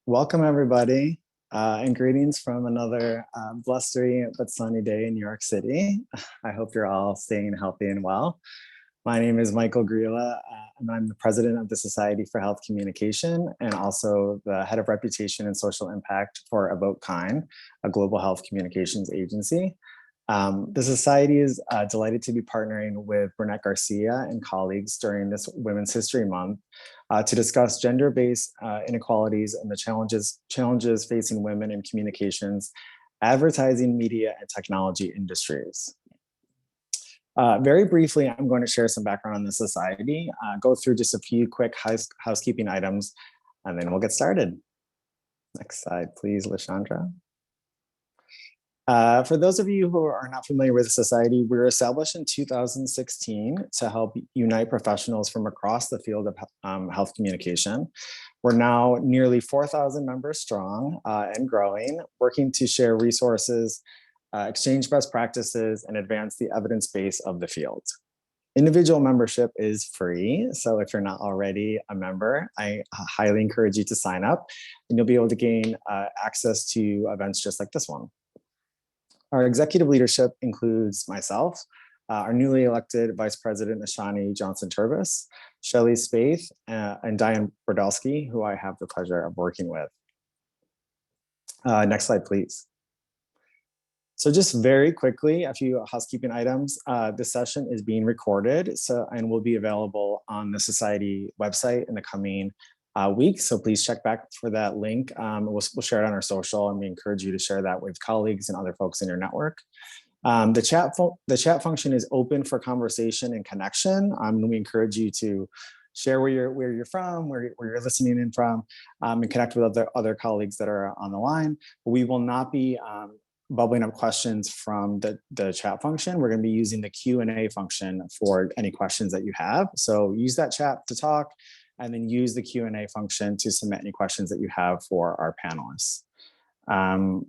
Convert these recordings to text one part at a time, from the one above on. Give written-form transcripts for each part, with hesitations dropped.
Welcome, everybody, and greetings from another blustery but sunny day in New York City. I hope you're all staying healthy and well. My name is Michael Grilla, and I'm the president of the Society for Health Communication and also the head of reputation and social impact for About Kind, a global health communications agency. The Society is delighted to be partnering with Burnett Garcia and colleagues during this Women's History Month to discuss gender-based inequalities and the challenges facing women in communications, advertising, media, and technology industries. Very briefly, I'm going to share some background on the Society, go through just a few quick housekeeping items, and then we'll get started. Next slide, please, Lashandra. For those of you who are not familiar with the Society, we were established in 2016 to help unite professionals from across the field of health communication. We're now nearly 4,000 members strong and growing, working to share resources, exchange best practices, and advance the evidence base of the field. Individual membership is free, so if you're not already a member, I highly encourage you to sign up, and you'll be able to gain access to events just like this one. Our executive leadership includes myself, our newly elected Vice President Ashani Johnson-Turbis, Shelley Spaeth, and Diane Brodelsky, who I have the pleasure of working with. Next slide, please. So just very quickly, a few housekeeping items. This session is being recorded and will be available on the Society website in the coming week. So please check back for that link. We'll share it on our social, and we encourage you to share that with colleagues and other folks in your network. The chat function is open for conversation and connection. We encourage you to share where you're from, where you're listening in from, and connect with other colleagues that are on the line. We will not be bubbling up questions from the chat function. We're going to be using the Q&A function for any questions that you have. So use that chat to talk, and then use the Q&A function to submit any questions that you have for our panelists. And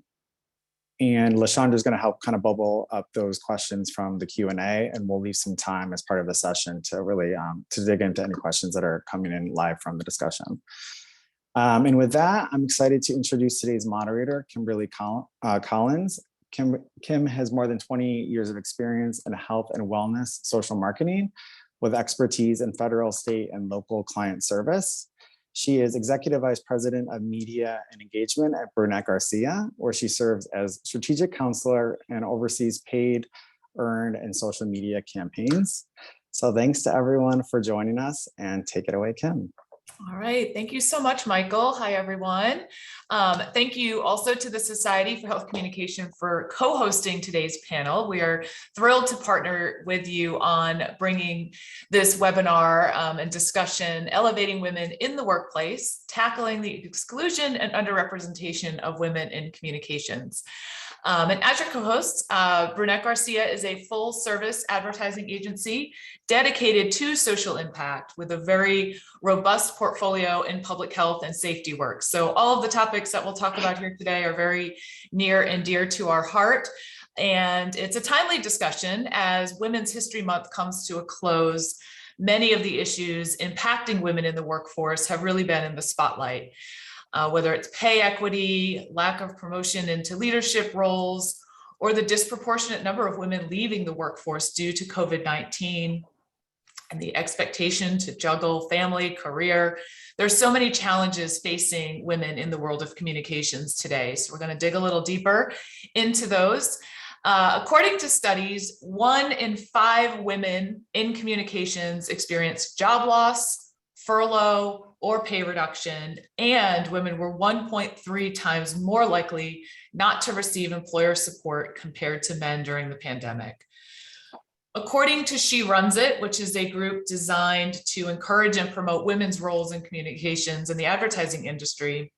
Lashandra is going to help kind of bubble up those questions from the Q&A, and we'll leave some time as part of the session to really to dig into any questions that are coming in live from the discussion. And with that, I'm excited to introduce today's moderator, Kimberly Collins. Kim has more than 20 years of experience in health and wellness social marketing, with expertise in federal, state, and local client service. She is Executive Vice President of Media and Engagement at Burnett Garcia, where she serves as Strategic Counselor and oversees paid, earned, and social media campaigns. So thanks to everyone for joining us, and take it away, Kim. All right, thank you so much, Michael. Hi, everyone. Thank you also to the Society for Health Communication for co-hosting today's panel. We are thrilled to partner with you on bringing this webinar and discussion, Elevating Women in the Workplace, Tackling the Exclusion and Underrepresentation of Women in Communications. And as your co-hosts, Burnett Garcia is a full-service advertising agency dedicated to social impact with a very robust portfolio in public health and safety work. So all of the topics that we'll talk about here today are very near and dear to our heart. And it's a timely discussion as Women's History Month comes to a close. Many of the issues impacting women in the workforce have really been in the spotlight. Whether it's pay equity, lack of promotion into leadership roles, or the disproportionate number of women leaving the workforce due to COVID-19 and the expectation to juggle family, career. There's so many challenges facing women in the world of communications today. So we're going to dig a little deeper into those. According to studies, 1 in 5 women in communications experience job loss, furlough, or pay reduction, and women were 1.3 times more likely not to receive employer support compared to men during the pandemic. According to She Runs It, which is a group designed to encourage and promote women's roles in communications in the advertising industry,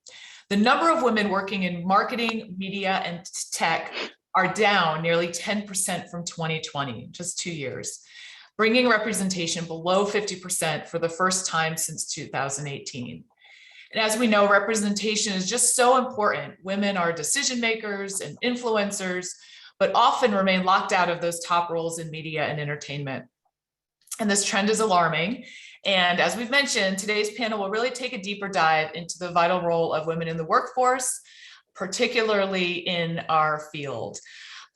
the number of women working in marketing, media, and tech are down nearly 10% from 2020, just 2 years, bringing representation below 50% for the first time since 2018. And as we know, representation is just so important. Women are decision makers and influencers, but often remain locked out of those top roles in media and entertainment. And this trend is alarming, And as we've mentioned, today's panel will really take a deeper dive into the vital role of women in the workforce, particularly in our field.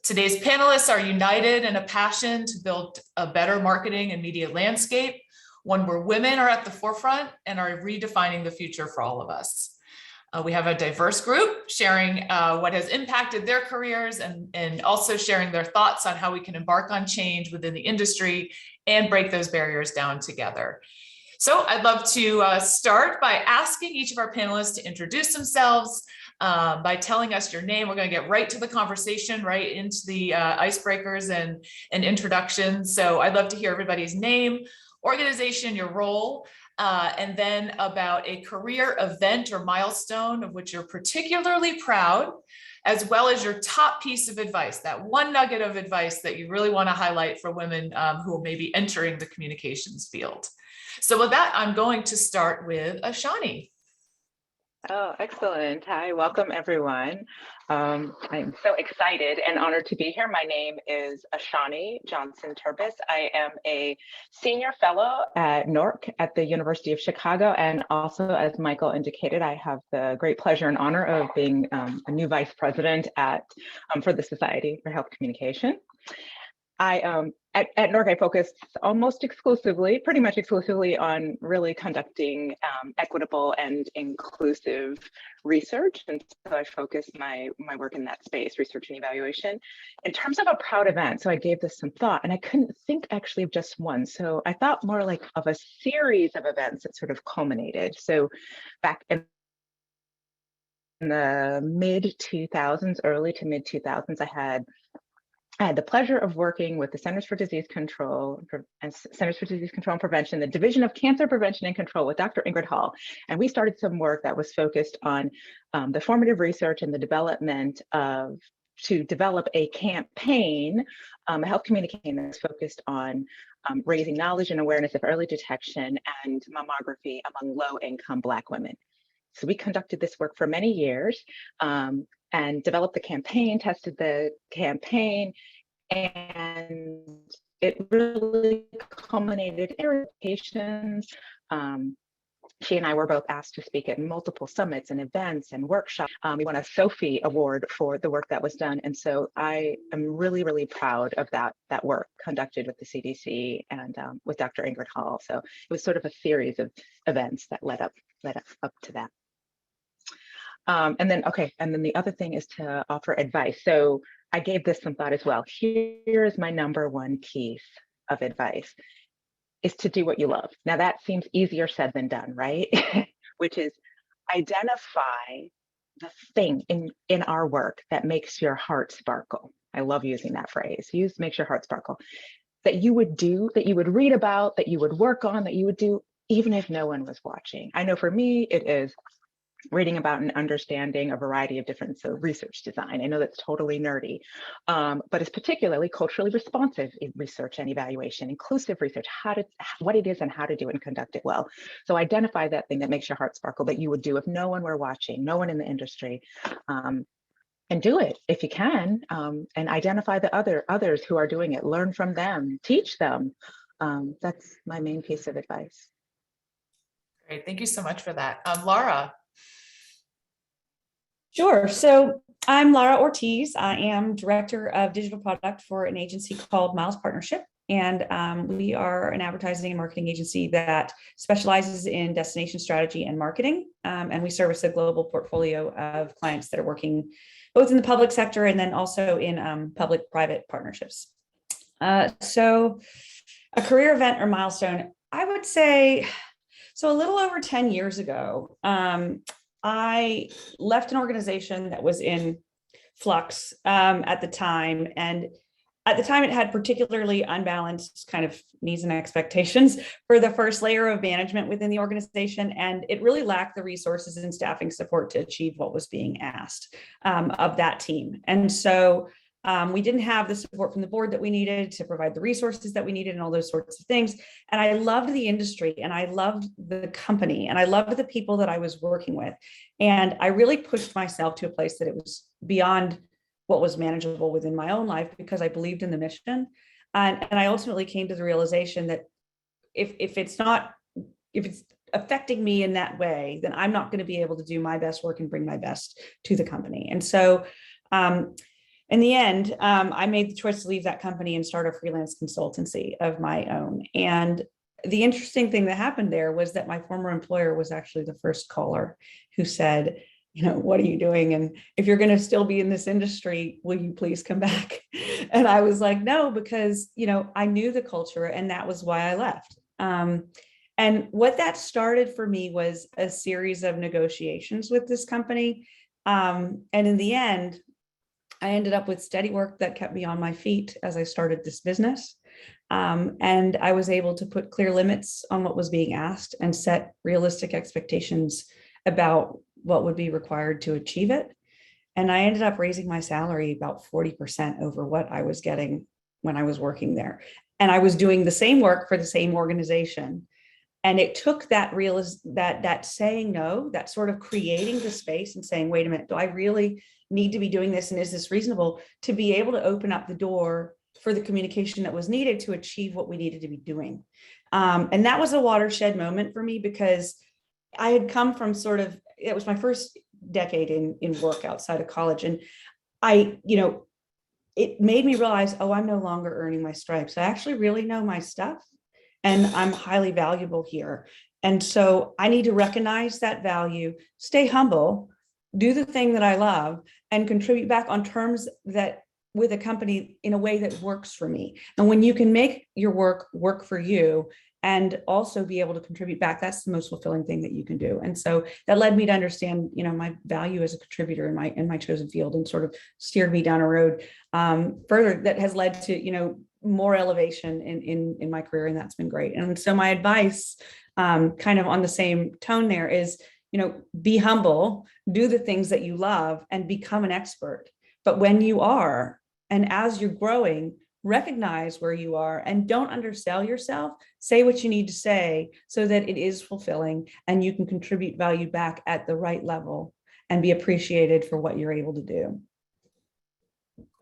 Today's panelists are united in a passion to build a better marketing and media landscape, one where women are at the forefront and are redefining the future for all of us. We have a diverse group sharing what has impacted their careers and also sharing their thoughts on how we can embark on change within the industry and break those barriers down together. So I'd love to start by asking each of our panelists to introduce themselves by telling us your name. We're going to get right to the conversation, right into the icebreakers and introductions. So I'd love to hear everybody's name, organization, your role, and then about a career event or milestone of which you're particularly proud, as well as your top piece of advice, that one nugget of advice that you really want to highlight for women who may be entering the communications field. So with that, I'm going to start with Ashani. Oh, excellent. Hi, welcome everyone. I'm so excited and honored to be here. My name is Ashani Johnson Turbis. I am a senior fellow at NORC at the University of Chicago. And also, as Michael indicated, I have the great pleasure and honor of being a new vice president for the Society for Health Communication. At NORC, I focus almost exclusively, pretty much exclusively on really conducting equitable and inclusive research. And so I focus my work in that space, research and evaluation. In terms of a proud event, so I gave this some thought and I couldn't think actually of just one. So I thought more like of a series of events that sort of culminated. So back in the mid 2000s, early to mid 2000s, I had the pleasure of working with the Centers for Disease Control and Prevention, the Division of Cancer Prevention and Control with Dr. Ingrid Hall. And we started some work that was focused on the formative research and the development to develop a campaign, a health communication that's focused on raising knowledge and awareness of early detection and mammography among low-income Black women. So we conducted this work for many years and developed the campaign, tested the campaign, and it really culminated in irritations. She and I were both asked to speak at multiple summits and events and workshops. We won a SOFI award for the work that was done. And so I am really, really proud of that work conducted with the CDC and with Dr. Ingrid Hall. So it was sort of a series of events that led up to that. And then the other thing is to offer advice. So I gave this some thought as well. Here is my number one piece of advice, is to do what you love. Now that seems easier said than done, right? Which is identify the thing in our work that makes your heart sparkle. I love using that phrase. Makes your heart sparkle. That you would do, that you would read about, that you would work on, that you would do, even if no one was watching. I know for me, it is reading about and understanding a variety of different research design. I know that's totally nerdy, but it's particularly culturally responsive research and evaluation, inclusive research, what it is and how to do it and conduct it well. So identify that thing that makes your heart sparkle that you would do if no one were watching, no one in the industry, and do it if you can, and identify the others who are doing it, learn from them, teach them. That's my main piece of advice. Great, thank you so much for that. Laura. Sure. So I'm Laura Ortiz. I am Director of Digital Product for an agency called Miles Partnership. And we are an advertising and marketing agency that specializes in destination strategy and marketing. And we service a global portfolio of clients that are working both in the public sector and then also in public-private partnerships. So a career event or milestone, I would say, so a little over 10 years ago, I left an organization that was in flux at the time. And at the time, it had particularly unbalanced kind of needs and expectations for the first layer of management within the organization. And it really lacked the resources and staffing support to achieve what was being asked of that team. And so we didn't have the support from the board that we needed to provide the resources that we needed and all those sorts of things. And I loved the industry and I loved the company and I loved the people that I was working with. And I really pushed myself to a place that it was beyond what was manageable within my own life because I believed in the mission. And I ultimately came to the realization that if it's not if it's affecting me in that way, then I'm not going to be able to do my best work and bring my best to the company. And so in the end, I made the choice to leave that company and start a freelance consultancy of my own. And the interesting thing that happened there was that my former employer was actually the first caller who said, what are you doing? And if you're going to still be in this industry, will you please come back? And I was like, no, because, I knew the culture and that was why I left. And what that started for me was a series of negotiations with this company. And in the end, I ended up with steady work that kept me on my feet as I started this business. And I was able to put clear limits on what was being asked and set realistic expectations about what would be required to achieve it. And I ended up raising my salary about 40% over what I was getting when I was working there. And I was doing the same work for the same organization. And it took that that saying no, that sort of creating the space and saying, wait a minute, do I really need to be doing this? And is this reasonable, to be able to open up the door for the communication that was needed to achieve what we needed to be doing. And that was a watershed moment for me, because I had come from it was my first decade in work outside of college. And it made me realize, I'm no longer earning my stripes. I actually really know my stuff and I'm highly valuable here. And so I need to recognize that value, stay humble, do the thing that I love, and contribute back on terms that with a company in a way that works for me. And when you can make your work for you and also be able to contribute back, that's the most fulfilling thing that you can do. And so that led me to understand, my value as a contributor in my chosen field, and sort of steered me down a road further that has led to, more elevation in my career. And that's been great. And so my advice, kind of on the same tone there, is, be humble, do the things that you love, and become an expert. But when you are, and as you're growing, recognize where you are and don't undersell yourself. Say what you need to say so that it is fulfilling and you can contribute value back at the right level and be appreciated for what you're able to do.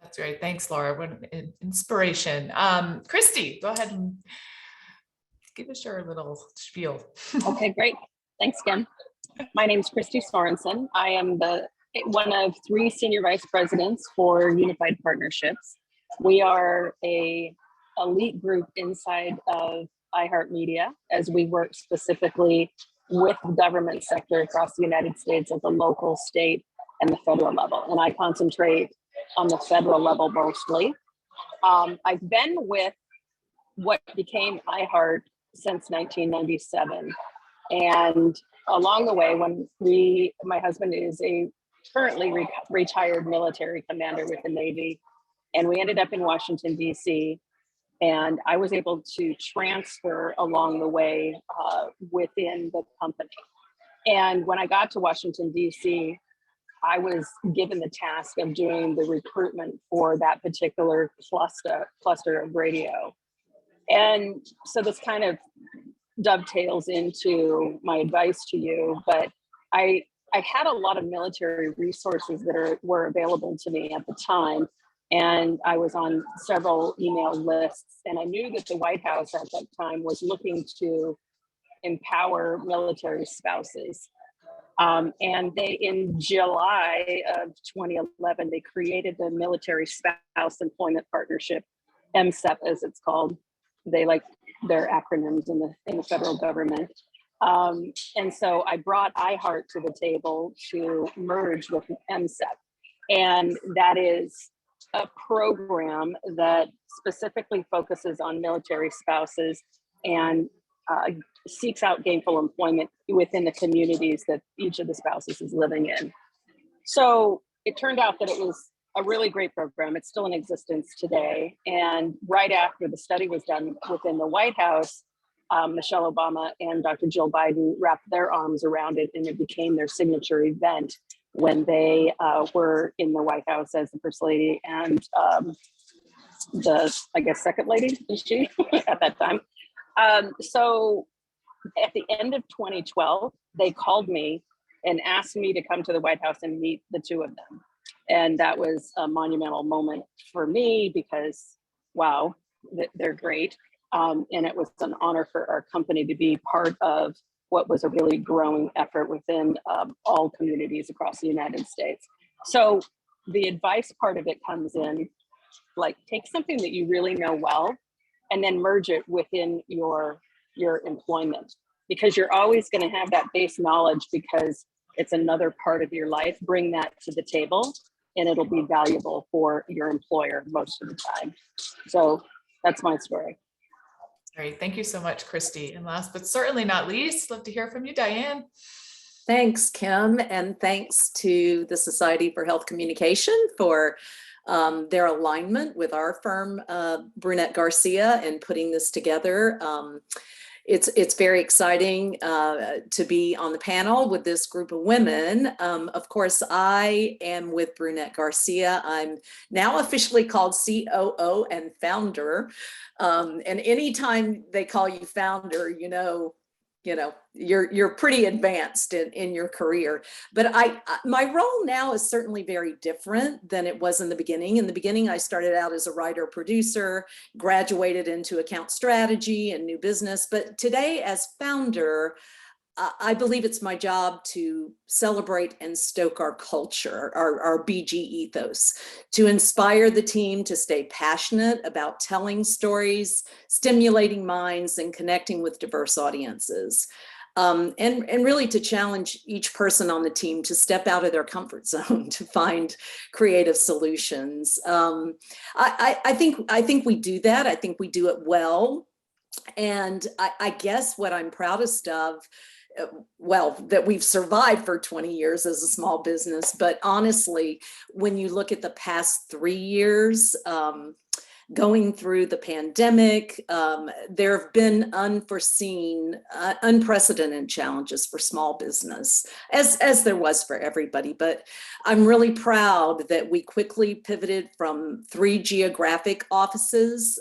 That's great. Thanks, Laura. What an inspiration. Christy, go ahead and give us your little spiel. Okay, great. Thanks, Kim. My name is Christy Sorensen. I am one of 3 senior vice presidents for Unified Partnerships. We are a elite group inside of iHeartMedia, as we work specifically with the government sector across the United States at the local, state, and the federal level. And I concentrate on the federal level mostly. I've been with what became iHeart since 1997. And along the way, my husband is a currently retired military commander with the Navy, and we ended up in Washington, D.C., and I was able to transfer along the way within the company. And when I got to Washington, D.C., I was given the task of doing the recruitment for that particular cluster of radio. And so this kind of dovetails into my advice to you, but I had a lot of military resources that were available to me at the time. And I was on several email lists, and I knew that the White House at that time was looking to empower military spouses. And in July of 2011, they created the Military Spouse Employment Partnership, MSEP as it's called. They like their acronyms in the federal government. And so I brought iHeart to the table to merge with MSEP. And that is a program that specifically focuses on military spouses and seeks out gainful employment within the communities that each of the spouses is living in. So it turned out that it was a really great program. It's still in existence today. And right after the study was done within the White House, Michelle Obama and Dr. Jill Biden wrapped their arms around it, and it became their signature event when they were in the White House as the First Lady and second lady, is she, at that time. So at the end of 2012, they called me and asked me to come to the White House and meet the two of them. And that was a monumental moment for me because, wow, they're great. And it was an honor for our company to be part of what was a really growing effort within all communities across the United States. So the advice part of it comes in, like, take something that you really know well and then merge it within your employment, because you're always going to have that base knowledge because it's another part of your life. Bring that to the table and it'll be valuable for your employer most of the time. So that's my story. Great. Thank you so much, Christy. And last but certainly not least, love to hear from you, Diane. Thanks, Kim, and thanks to the Society for Health Communication for their alignment with our firm, Brunette Garcia, and putting this together. It's very exciting to be on the panel with this group of women. Of course, I am with Brunette Garcia. I'm now officially called COO and founder. And anytime they call you founder, you're pretty advanced in your career. But my role now is certainly very different than it was in the beginning. In the beginning, I started out as a writer producer, graduated into account strategy and new business. But today, as founder, I believe it's my job to celebrate and stoke our culture, our BG ethos, to inspire the team to stay passionate about telling stories, stimulating minds, and connecting with diverse audiences. And really to challenge each person on the team to step out of their comfort zone to find creative solutions. I think we do that. I think we do it well. And I guess what I'm proudest of, well, that we've survived for 20 years as a small business, but honestly, when you look at the past 3 years, going through the pandemic, there have been unforeseen, unprecedented challenges for small business, as there was for everybody. But I'm really proud that we quickly pivoted from 3 geographic offices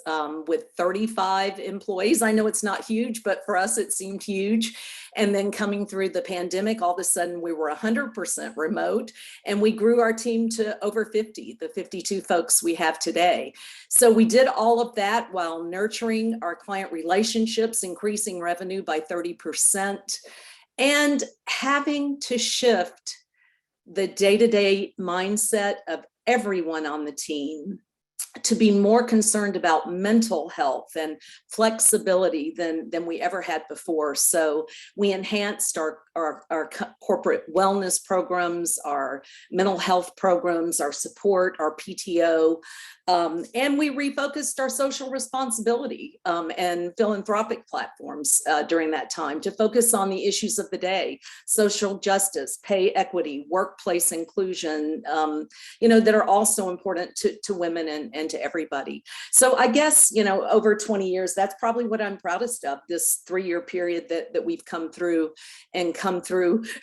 with 35 employees. I know it's not huge, but for us, it seemed huge. And then coming through the pandemic, all of a sudden we were 100% remote, and we grew our team to over 50, the 52 folks we have today. So we did all of that while nurturing our client relationships, increasing revenue by 30%, and having to shift the day-to-day mindset of everyone on the team to be more concerned about mental health and flexibility than we ever had before. So we enhanced our corporate wellness programs, our mental health programs, our support, our PTO, and we refocused our social responsibility and philanthropic platforms during that time to focus on the issues of the day: social justice, pay equity, workplace inclusion, that are also important to women and to everybody. So I guess, over 20 years, that's probably what I'm proudest of, this 3-year period that we've come through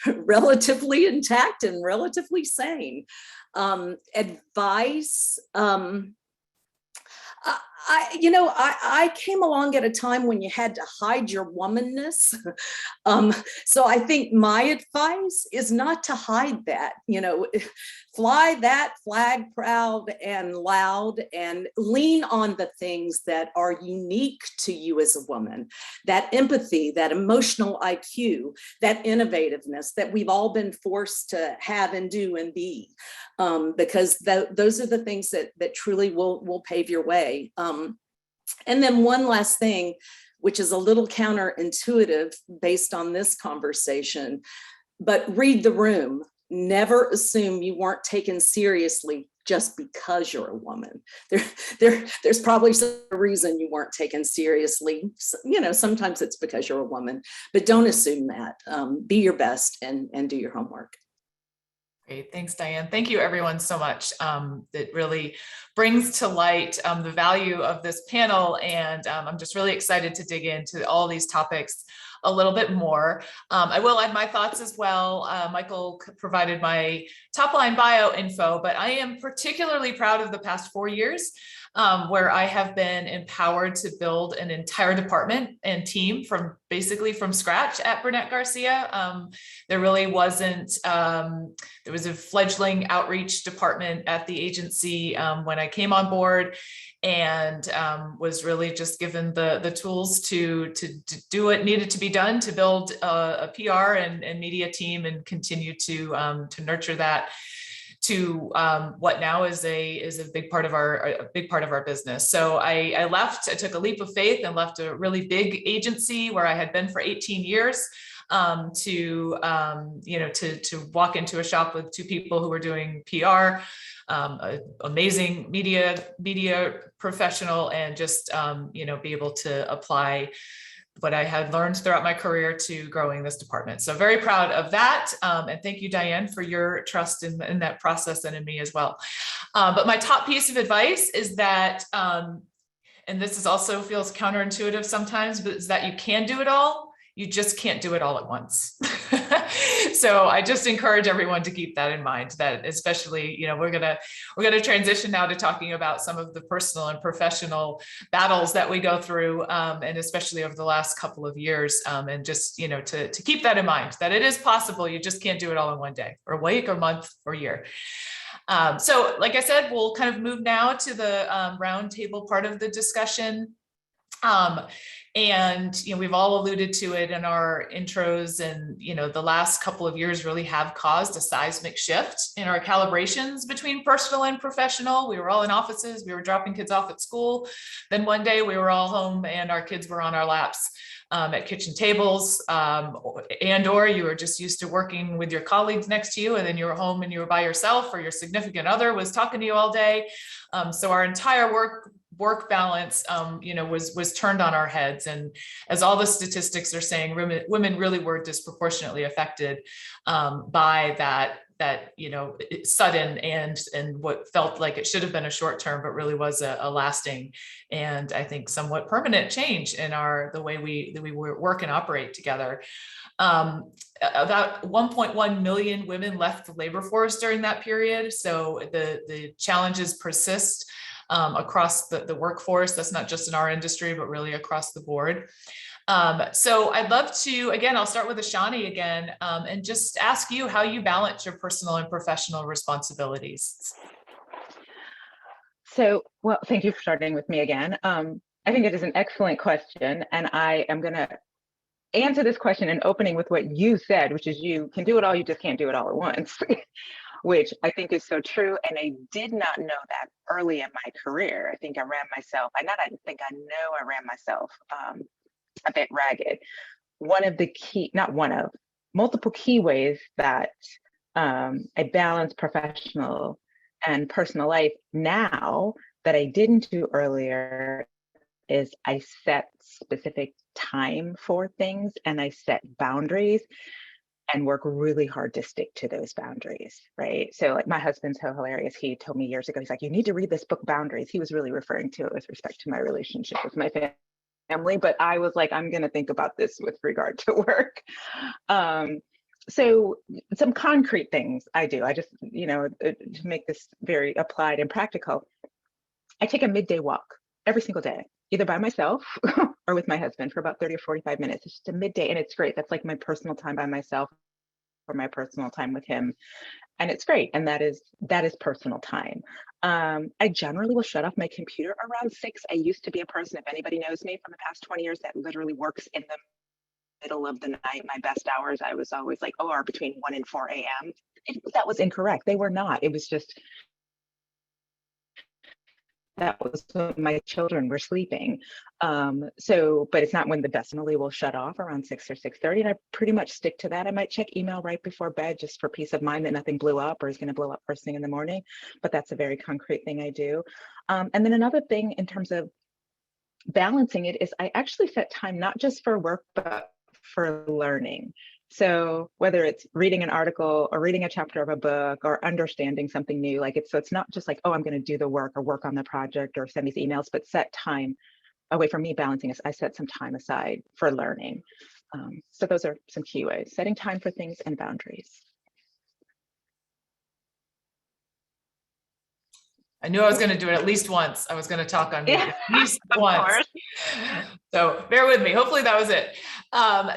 relatively intact and relatively sane. Advice, I came along at a time when you had to hide your womanness. So I think my advice is not to hide that, fly that flag proud and loud, and lean on the things that are unique to you as a woman, that empathy, that emotional IQ, that innovativeness that we've all been forced to have and do and be, because those are the things that truly will pave your way. And then one last thing, which is a little counterintuitive based on this conversation, but read the room. Never assume you weren't taken seriously just because you're a woman. There's probably some reason you weren't taken seriously. Sometimes it's because you're a woman, but don't assume that. Be your best and do your homework. Great. Thanks, Diane. Thank you, everyone, so much. It really brings to light the value of this panel. And I'm just really excited to dig into all these topics a little bit more. I will add my thoughts as well. Michael provided my top line bio info, but I am particularly proud of the past 4 years. where I have been empowered to build an entire department and team from basically from scratch at Burnett Garcia. There really wasn't, there was a fledgling outreach department at the agency when I came on board, and was really just given the tools to do what needed to be done to build a PR and media team and continue to nurture that to what now is a big part of our business. So I left, I took a leap of faith and left a really big agency where I had been for 18 years to walk into a shop with two people who were doing PR, amazing media professional, and just be able to apply what I had learned throughout my career to growing this department. So very proud of that. And thank you, Diane, for your trust in that process and in me as well. But my top piece of advice is that, and this is also feels counterintuitive sometimes, but is that you can do it all. You just can't do it all at once. So I just encourage everyone to keep that in mind, that especially, we're gonna transition now to talking about some of the personal and professional battles that we go through, and especially over the last couple of years, and just, to keep that in mind, that it is possible. You just can't do it all in one day or week or month or year. So like I said, we'll kind of move now to the roundtable part of the discussion. And, we've all alluded to it in our intros, and, the last couple of years really have caused a seismic shift in our calibrations between personal and professional. We were all in offices, we were dropping kids off at school. Then one day we were all home and our kids were on our laps at kitchen tables, or you were just used to working with your colleagues next to you, and then you were home and you were by yourself, or your significant other was talking to you all day. So our entire work balance, was turned on our heads. And as all the statistics are saying, women really were disproportionately affected by that sudden and what felt like it should have been a short term, but really was a lasting and I think somewhat permanent change in the way we work and operate together. About 1.1 million women left the labor force during that period. So the challenges persist across the workforce. That's not just in our industry, but really across the board. So I'd love to, again, I'll start with Ashani again, and just ask you how you balance your personal and professional responsibilities. So, well, thank you for starting with me again. I think it is an excellent question, and I am going to answer this question in opening with what you said, which is you can do it all, you just can't do it all at once. Which I think is so true. And I did not know that early in my career. I think I ran myself, I ran myself a bit ragged. Multiple key ways that I balance professional and personal life now that I didn't do earlier is I set specific time for things and I set boundaries and work really hard to stick to those boundaries, right? So like my husband's so hilarious. He told me years ago, he's like, you need to read this book, Boundaries. He was really referring to it with respect to my relationship with my family, but I was like, I'm gonna think about this with regard to work. So some concrete things I do, I just, to make this very applied and practical, I take a midday walk every single day, either by myself or with my husband for about 30 or 45 minutes. It's just a midday and it's great. That's like my personal time by myself or my personal time with him. And it's great. And that is personal time. I generally will shut off my computer around 6. I used to be a person, if anybody knows me from the past 20 years, that literally works in the middle of the night. My best hours, I was always like, are between 1 and 4 a.m. That was incorrect. They were not. It was just, that was when my children were sleeping. But it's not when the definitely will shut off around 6 or 6:30. And I pretty much stick to that. I might check email right before bed just for peace of mind that nothing blew up or is going to blow up first thing in the morning. But that's a very concrete thing I do. And then another thing in terms of balancing it is I actually set time, not just for work, but for learning. So whether it's reading an article or reading a chapter of a book or understanding something new, it's not just like, I'm going to do the work or work on the project or send these emails, but set time away from me balancing this. I set some time aside for learning. So those are some key ways, setting time for things and boundaries. I knew I was going to do it at least once. I was going to talk on mute Yeah, at least of once. course. So bear with me. Hopefully that was it.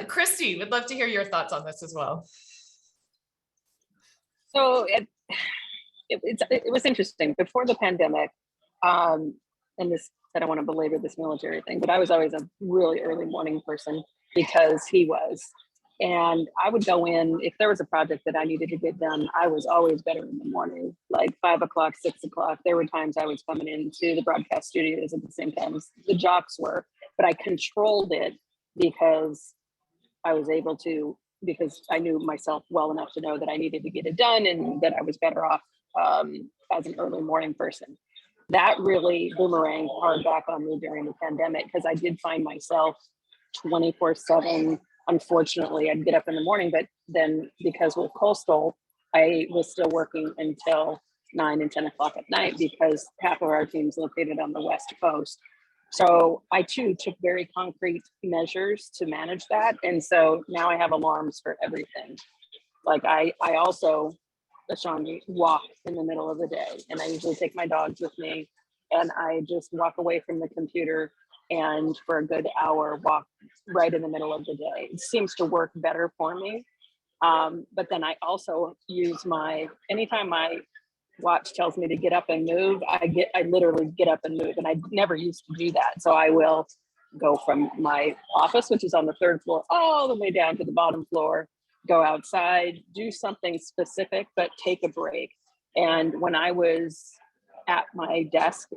Christy, would love to hear your thoughts on this as well. So it was interesting before the pandemic. And this, I don't want to belabor this military thing, but I was always a really early morning person because he was. And I would go in, if there was a project that I needed to get done, I was always better in the morning, like 5 o'clock, 6 o'clock. There were times I was coming into the broadcast studios at the same time as the jocks were, but I controlled it because I was able to, because I knew myself well enough to know that I needed to get it done and that I was better off as an early morning person. That really boomeranged hard back on me during the pandemic because I did find myself 24/7. Unfortunately, I'd get up in the morning, but then because with Coastal, I was still working until 9 and 10 o'clock at night because half of our team's located on the West Coast. So I too took very concrete measures to manage that. And so now I have alarms for everything. Like I also, Ashani, walk in the middle of the day, and I usually take my dogs with me and I just walk away from the computer and for a good hour walk right in the middle of the day. It seems to work better for me. But then I also use anytime my watch tells me to get up and move, I literally get up and move, and I never used to do that. So I will go from my office, which is on the 3rd floor, all the way down to the bottom floor, go outside, do something specific, but take a break. And when I was at my desk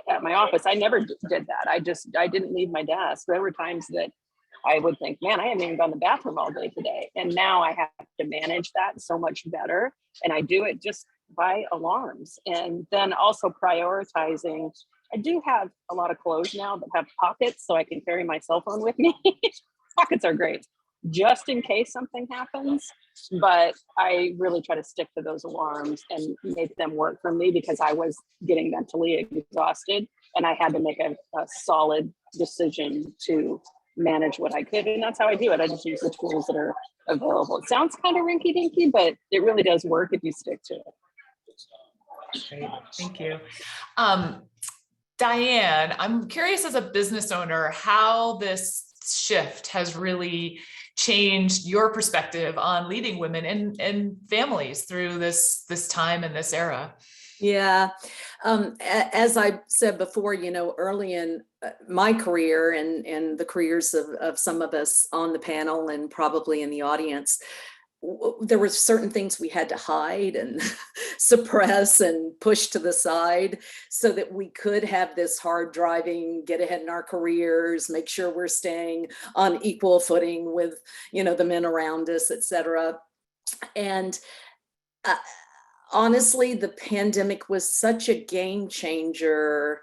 at my office, I never did that. I didn't leave my desk. There were times that I would think, man, I haven't even gone to the bathroom all day today. And now I have to manage that so much better. And I do it just by alarms. And then also prioritizing. I do have a lot of clothes now that have pockets so I can carry my cell phone with me. Pockets are great, just in case something happens. But I really try to stick to those alarms and make them work for me because I was getting mentally exhausted and I had to make a solid decision to manage what I could. And that's how I do it. I just use the tools that are available. It sounds kind of rinky dinky, but it really does work if you stick to it. Great, thank you. Diane, I'm curious as a business owner, how this shift has really changed your perspective on leading women and families through this time and this era. Yeah. As I said before, early in my career and the careers of some of us on the panel and probably in the audience, there were certain things we had to hide and suppress and push to the side so that we could have this hard driving, get ahead in our careers, make sure we're staying on equal footing with, the men around us, et cetera. And honestly, the pandemic was such a game changer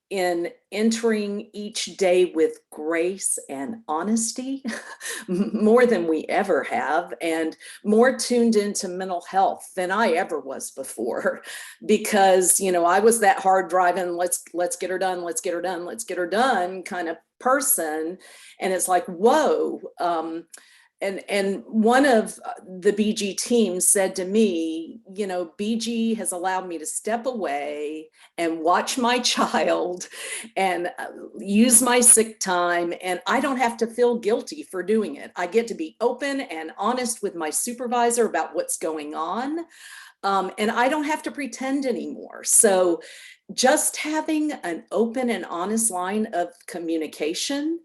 in entering each day with grace and honesty, more than we ever have, and more tuned into mental health than I ever was before. Because, I was that hard driving, let's get her done, let's get her done, let's get her done kind of person. And it's like, whoa. And one of the BG team said to me, BG has allowed me to step away and watch my child and use my sick time. And I don't have to feel guilty for doing it. I get to be open and honest with my supervisor about what's going on. And I don't have to pretend anymore. So just having an open and honest line of communication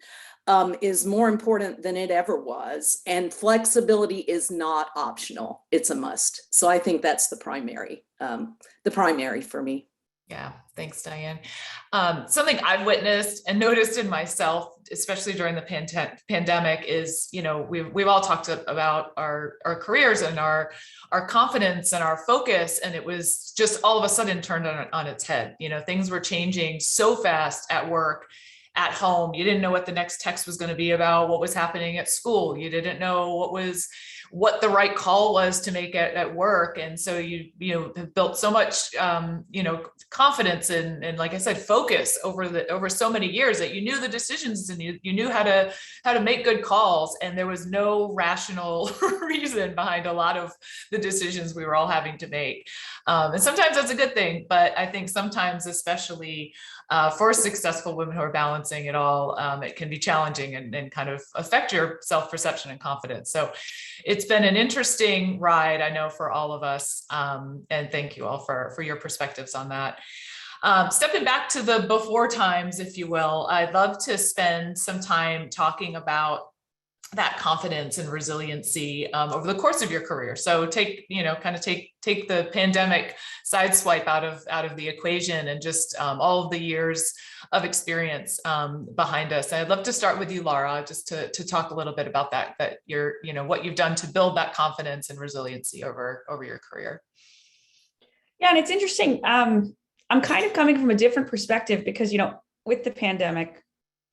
is more important than it ever was. And flexibility is not optional. It's a must. So I think that's the primary for me. Yeah, thanks, Diane. Something I've witnessed and noticed in myself, especially during the pandemic, is, we've all talked about our careers and our confidence and our focus, and it was just all of a sudden turned on its head. Things were changing so fast at work. at home. You didn't know what the next text was going to be about, what was happening at school. You didn't know what the right call was to make at work. And so you have built so much, confidence and like I said, focus over so many years that you knew the decisions and you knew how to make good calls. And there was no rational reason behind a lot of the decisions we were all having to make. And sometimes that's a good thing, but I think sometimes, especially for successful women who are balancing it all, it can be challenging and kind of affect your self-perception and confidence. So it's been an interesting ride, I know, for all of us. And thank you all for your perspectives on that. Stepping back to the before times, if you will, I'd love to spend some time talking about that confidence and resiliency over the course of your career. So take the pandemic sideswipe out of the equation and just all of the years of experience behind us. And I'd love to start with you, Lara, just to talk a little bit about that what you've done to build that confidence and resiliency over your career. Yeah, and it's interesting. I'm kind of coming from a different perspective because, with the pandemic,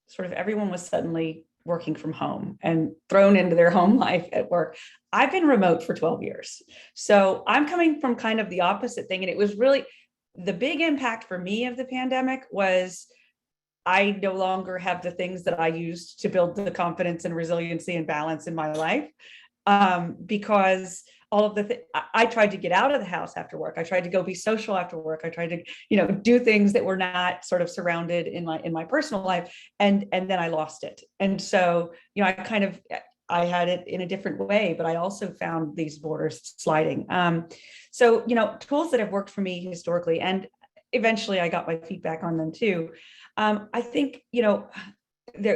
sort of everyone was suddenly working from home and thrown into their home life at work. I've been remote for 12 years. So I'm coming from kind of the opposite thing. And it was really the big impact for me of the pandemic was I no longer have the things that I used to build the confidence and resiliency and balance in my life. Because all of I tried to get out of the house after work. I tried to go be social after work. I tried to, do things that were not sort of surrounded in my personal life. And then I lost it. And so, I had it in a different way, but I also found these borders sliding. So, tools that have worked for me historically, and eventually I got my feedback on them too. I think,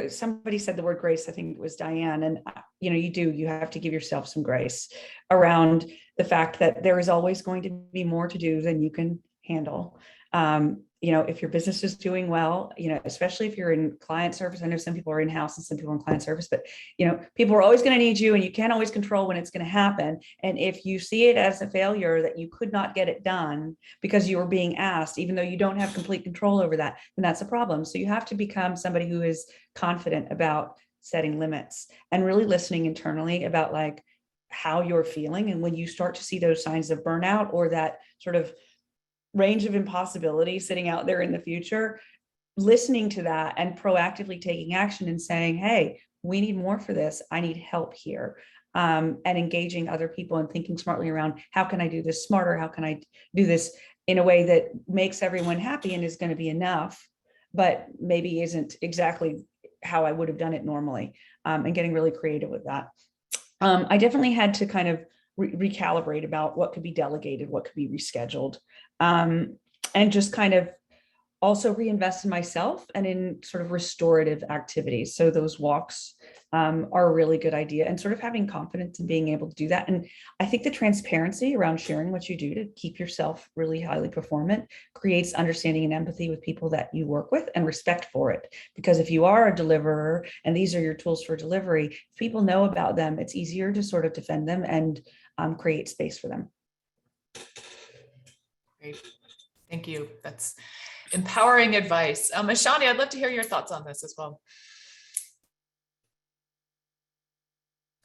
somebody said the word grace, I think it was Diane, and you have to give yourself some grace around the fact that there is always going to be more to do than you can handle. If your business is doing well, especially if you're in client service, I know some people are in-house and some people are in client service, but people are always going to need you and you can't always control when it's going to happen. And if you see it as a failure that you could not get it done because you were being asked, even though you don't have complete control over that, then that's a problem. So you have to become somebody who is confident about setting limits and really listening internally about like how you're feeling. And when you start to see those signs of burnout or that sort of range of impossibility sitting out there in the future, listening to that and proactively taking action and saying, hey, we need more for this. I need help here. And engaging other people and thinking smartly around how can I do this smarter? How can I do this in a way that makes everyone happy and is going to be enough, but maybe isn't exactly how I would have done it normally, and getting really creative with that. I definitely had to kind of recalibrate about what could be delegated, what could be rescheduled, and just kind of also reinvest in myself and in sort of restorative activities. So those walks are a really good idea, and sort of having confidence in being able to do that. And I think the transparency around sharing what you do to keep yourself really highly performant creates understanding and empathy with people that you work with and respect for it. Because if you are a deliverer and these are your tools for delivery, if people know about them, it's easier to sort of defend them and create space for them. Great. Thank you. That's empowering advice. Ashani, I'd love to hear your thoughts on this as well.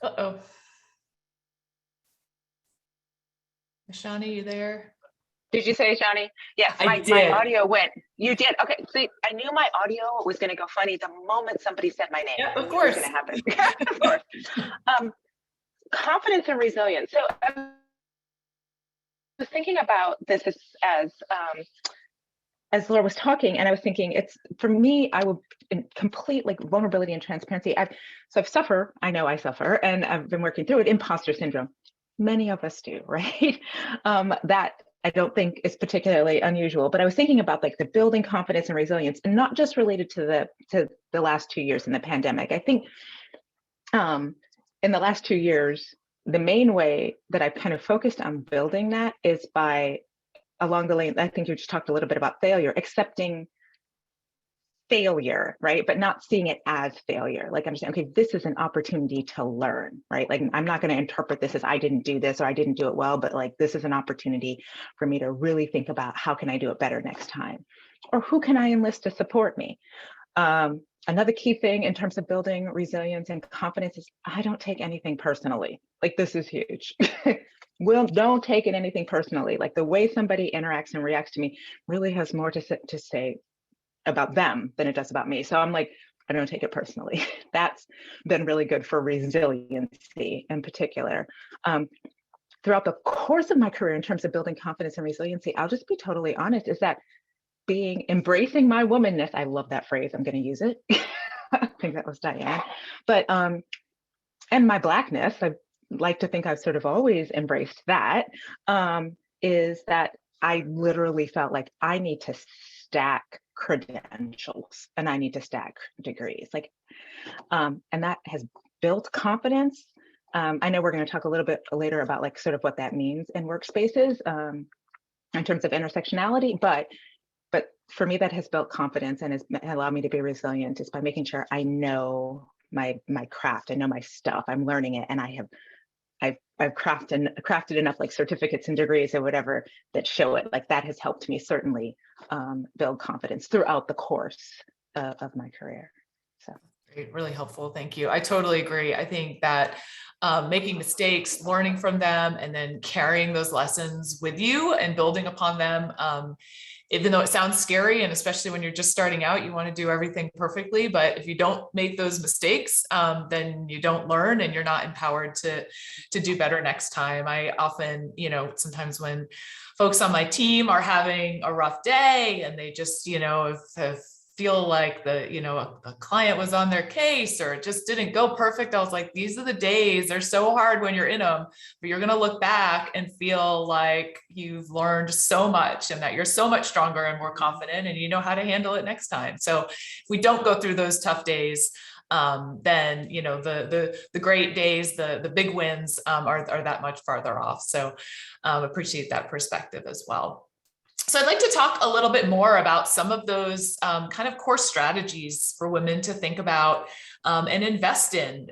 Uh-oh. Ashani, you there? Did you say, Shani? Yes, my audio went. You did. Okay. See, I knew my audio was going to go funny the moment somebody said my name. Yeah, of course. It was going to happen. Of course. Confidence and resilience. So I was thinking about this as Laura was talking, and I was thinking, it's for me, I would in complete like vulnerability and transparency. I suffer, and I've been working through it, imposter syndrome. Many of us do, right? That I don't think is particularly unusual, but I was thinking about like the building confidence and resilience, and not just related to the last 2 years in the pandemic. I think in the last 2 years, the main way that I've kind of focused on building that is by along the lane, I think you just talked a little bit about failure, accepting failure, right? But not seeing it as failure. Like understand, okay, this is an opportunity to learn, right? Like I'm not going to interpret this as I didn't do this or I didn't do it well, but like this is an opportunity for me to really think about how can I do it better next time? Or who can I enlist to support me? another key thing in terms of building resilience and confidence is I don't take anything personally. Like, this is huge. Don't take it anything personally. Like, the way somebody interacts and reacts to me really has more to say about them than it does about me. So I'm like, I don't take it personally. That's been really good for resiliency in particular. Throughout the course of my career, in terms of building confidence and resiliency, I'll just be totally honest, is that embracing my womanness. I love that phrase. I'm going to use it. I think that was Diane. But and my Blackness, I like to think I've sort of always embraced that, is that I literally felt like I need to stack credentials and I need to stack degrees. Like, and that has built confidence. I know we're going to talk a little bit later about like sort of what that means in workspaces in terms of intersectionality, but for me, that has built confidence and has allowed me to be resilient is by making sure I know my craft, I know my stuff, I'm learning it, and I've crafted enough like certificates and degrees or whatever that show it. Like, that has helped me certainly build confidence throughout the course of my career. So great, really helpful. Thank you. I totally agree. I think that making mistakes, learning from them, and then carrying those lessons with you and building upon them. Even though it sounds scary, and especially when you're just starting out, you want to do everything perfectly. But if you don't make those mistakes, then you don't learn and you're not empowered to do better next time. I often, sometimes when folks on my team are having a rough day and they just, if feel like a client was on their case or it just didn't go perfect, I was like, these are the days, they're so hard when you're in them, but you're going to look back and feel like you've learned so much and that you're so much stronger and more confident and you know how to handle it next time. So if we don't go through those tough days, then the great days, the big wins are that much farther off. So appreciate that perspective as well. So I'd like to talk a little bit more about some of those kind of core strategies for women to think about and invest in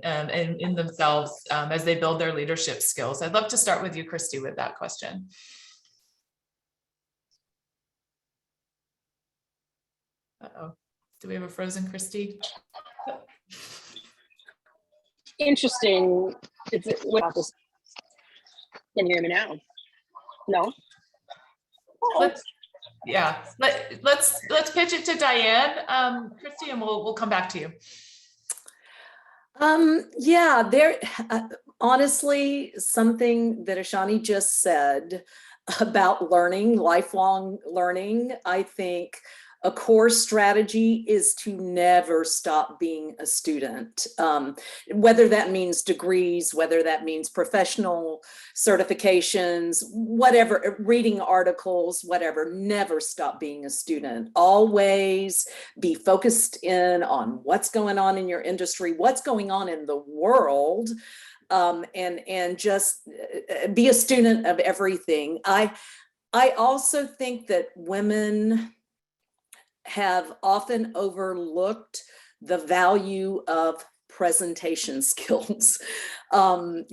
themselves as they build their leadership skills. I'd love to start with you, Christy, with that question. Uh-oh, do we have a frozen Christy? Interesting. Can you hear me now? No. Let's pitch it to Diane, Christy, and we'll come back to you. Honestly, something that Ashani just said about learning, lifelong learning, I think a core strategy is to never stop being a student, whether that means degrees, whether that means professional certifications, whatever, reading articles, whatever, never stop being a student. Always be focused in on what's going on in your industry, what's going on in the world, and just be a student of everything. I also think that women have often overlooked the value of presentation skills. Make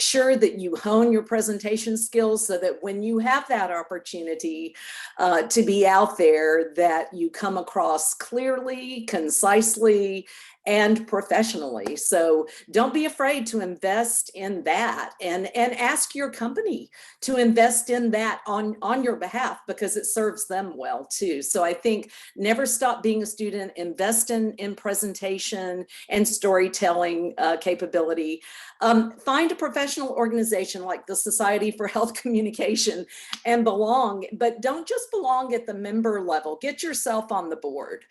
sure that you hone your presentation skills so that when you have that opportunity to be out there, that you come across clearly, concisely, and professionally. So don't be afraid to invest in that, and ask your company to invest in that on your behalf, because it serves them well too. So I think never stop being a student, invest in presentation and storytelling capability. Find a professional organization like the Society for Health Communication and belong, but don't just belong at the member level. Get yourself on the board.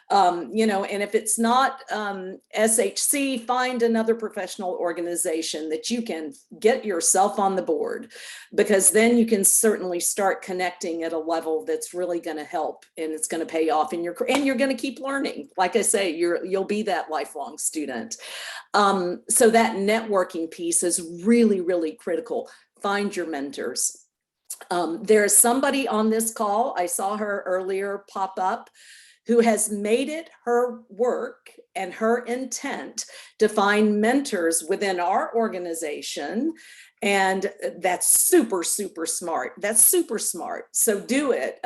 And if it's not SHC, find another professional organization that you can get yourself on the board, because then you can certainly start connecting at a level that's really going to help, and it's going to pay off in your career, and you're going to keep learning. Like I say, you'll be that lifelong student. So that networking piece is really, really critical. Find your mentors. There's somebody on this call, I saw her earlier pop up, who has made it her work and her intent to find mentors within our organization. And that's super, super smart. That's super smart. So do it.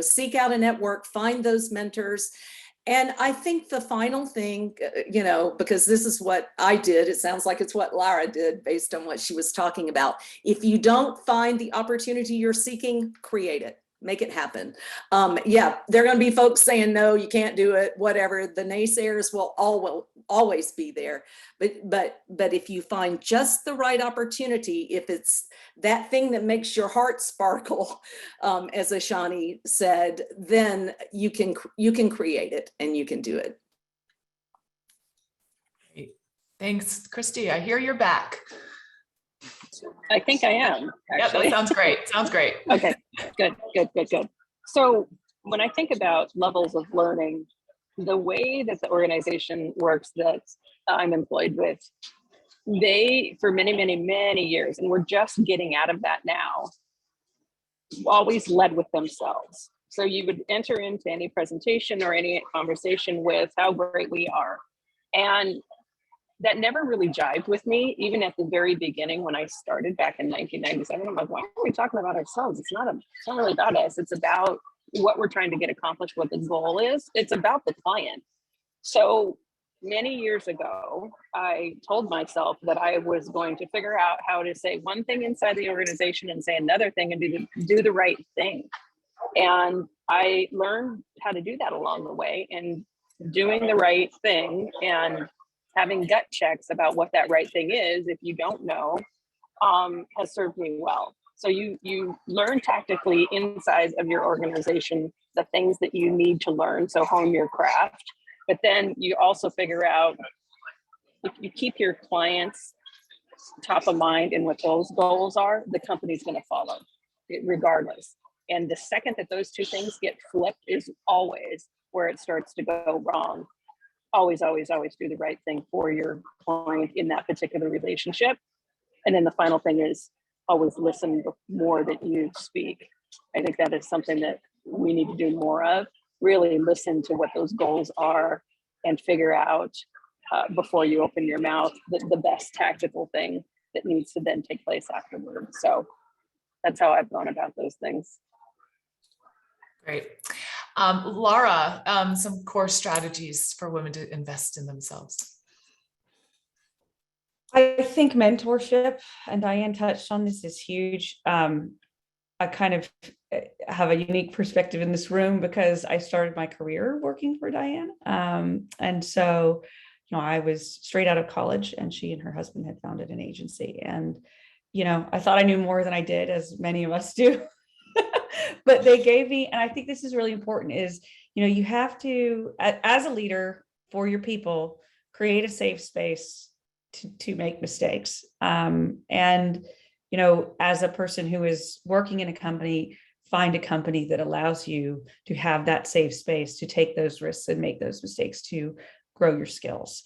Seek out a network, find those mentors, And I think the final thing, because this is what I did, it sounds like it's what Lara did based on what she was talking about. If you don't find the opportunity you're seeking, create it. Make it happen. Yeah, there are going to be folks saying, no, you can't do it, whatever. The naysayers will always be there. But if you find just the right opportunity, if it's that thing that makes your heart sparkle, as Ashani said, then you can create it and you can do it. Great. Thanks, Christy. I hear you're back. I think I am, Yeah, actually. that sounds great. Sounds great. Okay, good. So when I think about levels of learning, the way that the organization works that I'm employed with, they, for many, many, many years, and we're just getting out of that now, always led with themselves. So you would enter into any presentation or any conversation with how great we are. And that never really jived with me, even at the very beginning when I started back in 1997. I'm like, why are we talking about ourselves? It's not really about us. It's about what we're trying to get accomplished, what the goal is. It's about the client. So many years ago, I told myself that I was going to figure out how to say one thing inside the organization and say another thing and do the right thing. And I learned how to do that along the way, and doing the right thing and having gut checks about what that right thing is, if you don't know, has served me well. So you learn tactically inside of your organization the things that you need to learn, so hone your craft. But then you also figure out, if you keep your clients top of mind and what those goals are, the company's going to follow regardless. And the second that those two things get flipped is always where it starts to go wrong. Always, always, always do the right thing for your client in that particular relationship. And then the final thing is always listen more than you speak. I think that is something that we need to do more of. Really listen to what those goals are and figure out before you open your mouth the best tactical thing that needs to then take place afterward. So that's how I've gone about those things. Great. Laura, some core strategies for women to invest in themselves. I think mentorship, and Diane touched on this, is huge. I kind of have a unique perspective in this room because I started my career working for Diane. And so, I was straight out of college, and she and her husband had founded an agency. And, I thought I knew more than I did, as many of us do. But they gave me, and I think this is really important, is, you have to, as a leader for your people, create a safe space to make mistakes. And, as a person who is working in a company, find a company that allows you to have that safe space to take those risks and make those mistakes to grow your skills.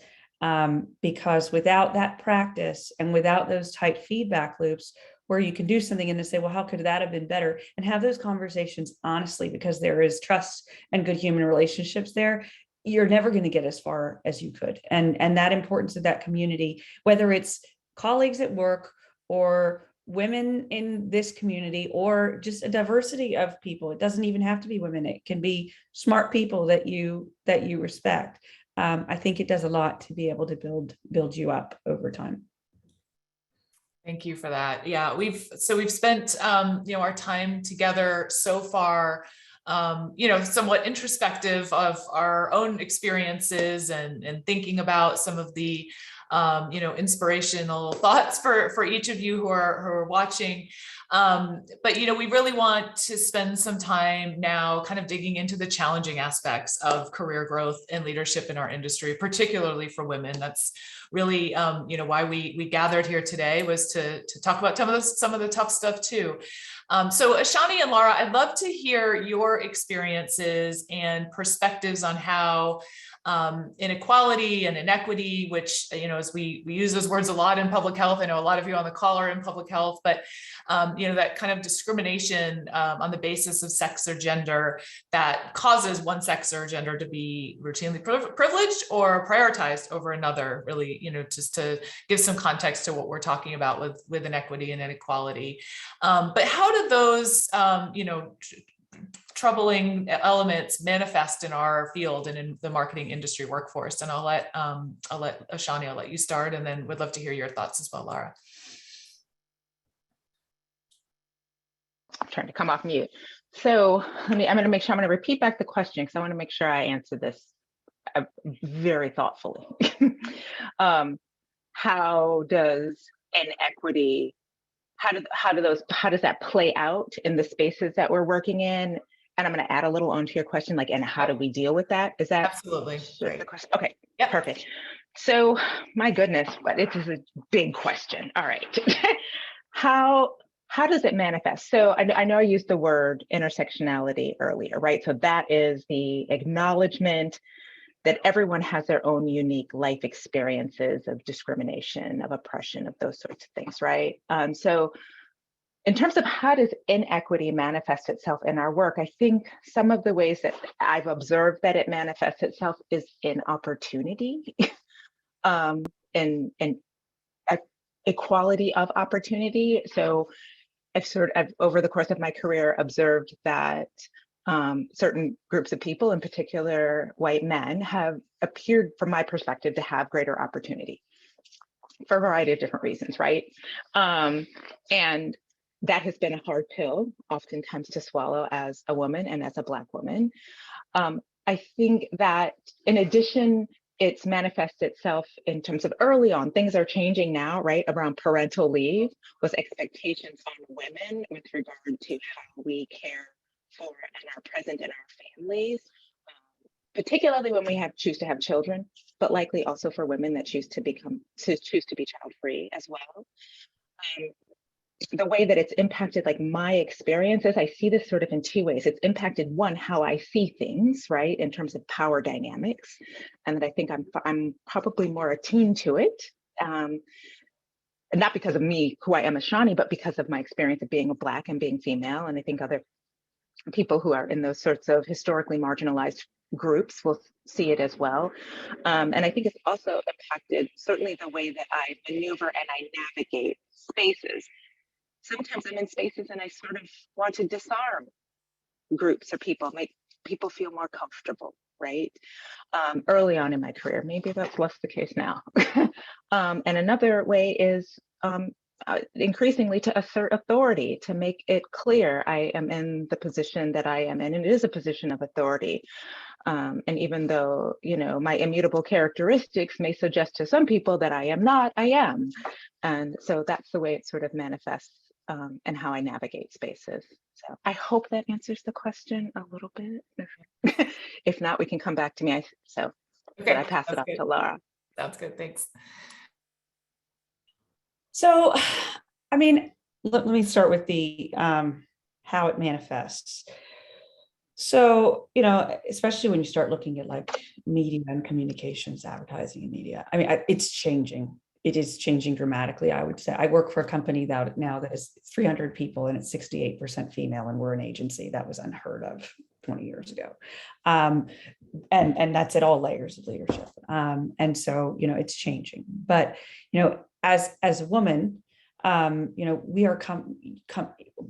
Because without that practice and without those tight feedback loops where you can do something and then say, well, how could that have been better? And have those conversations honestly, because there is trust and good human relationships there, you're never going to get as far as you could. And that importance of that community, whether it's colleagues at work or women in this community or just a diversity of people. It doesn't even have to be women. It can be smart people that you respect. I think it does a lot to be able to build you up over time. Thank you for that. Yeah, we've spent our time together so far, somewhat introspective of our own experiences and thinking about some of the inspirational thoughts for each of you who are watching. But we really want to spend some time now kind of digging into the challenging aspects of career growth and leadership in our industry, particularly for women. That's really why we gathered here today, was to talk about some of the tough stuff too. So Ashani and Laura, I'd love to hear your experiences and perspectives on how inequality and inequity, which, as we use those words a lot in public health. I know a lot of you on the call are in public health, but, that kind of discrimination on the basis of sex or gender that causes one sex or gender to be routinely privileged or prioritized over another, really, just to give some context to what we're talking about with inequity and inequality. But how do those, troubling elements manifest in our field and in the marketing industry workforce. And I'll let Ashani, I'll let you start, and then would love to hear your thoughts as well, Lara. I'm trying to come off mute. So I'm going to make sure I'm going to repeat back the question because I want to make sure I answer this very thoughtfully. How does inequity, how does that play out in the spaces that we're working in? And I'm going to add a little onto your question, like, and how do we deal with that? Is that absolutely great? The question? Okay, Yep. Perfect. So my goodness, but it is a big question. All right. How does it manifest? So I know I used the word intersectionality earlier, right? So that is the acknowledgement that everyone has their own unique life experiences of discrimination, of oppression, of those sorts of things, right? So in terms of how does inequity manifest itself in our work, I think some of the ways that I've observed that it manifests itself is in opportunity, and equality of opportunity. So I've over the course of my career observed that certain groups of people, in particular white men, have appeared, from my perspective, to have greater opportunity for a variety of different reasons, right? And that has been a hard pill, oftentimes, to swallow as a woman and as a Black woman. I think that in addition, it's manifests itself in terms of early on, things are changing now, right? Around parental leave, was expectations on women with regard to how we care for and are present in our families, particularly when we choose to have children, but likely also for women that choose to be child-free as well. The way that it's impacted, like, my experiences, I see this sort of in two ways. It's impacted, one, how I see things, right, in terms of power dynamics, and that I think I'm probably more attuned to it, and not because of me, who I am as Shani, but because of my experience of being a Black and being female. And I think other people who are in those sorts of historically marginalized groups will see it as well. And I think it's also impacted certainly the way that I maneuver and I navigate spaces. Sometimes I'm in spaces and I sort of want to disarm groups or people, make people feel more comfortable, right? Early on in my career, maybe that's less the case now. And another way is increasingly to assert authority, to make it clear I am in the position that I am in, and it is a position of authority. And even though, my immutable characteristics may suggest to some people that I am not, I am. And so that's the way it sort of manifests, and how I navigate spaces. So I hope that answers the question a little bit. If not, we can come back to me. Okay, but I pass it off to Lara. Sounds good, thanks. So, I mean, let me start with the how it manifests. So, especially when you start looking at like media and communications, advertising and media, I mean, it's changing. It is changing dramatically, I would say. I work for a company that is 300 people and it's 68% female, and we're an agency. That was unheard of 20 years ago. And that's at all layers of leadership. And so, it's changing. But, as a woman, we are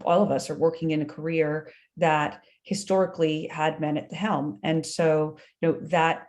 all of us are working in a career that historically had men at the helm. And so, that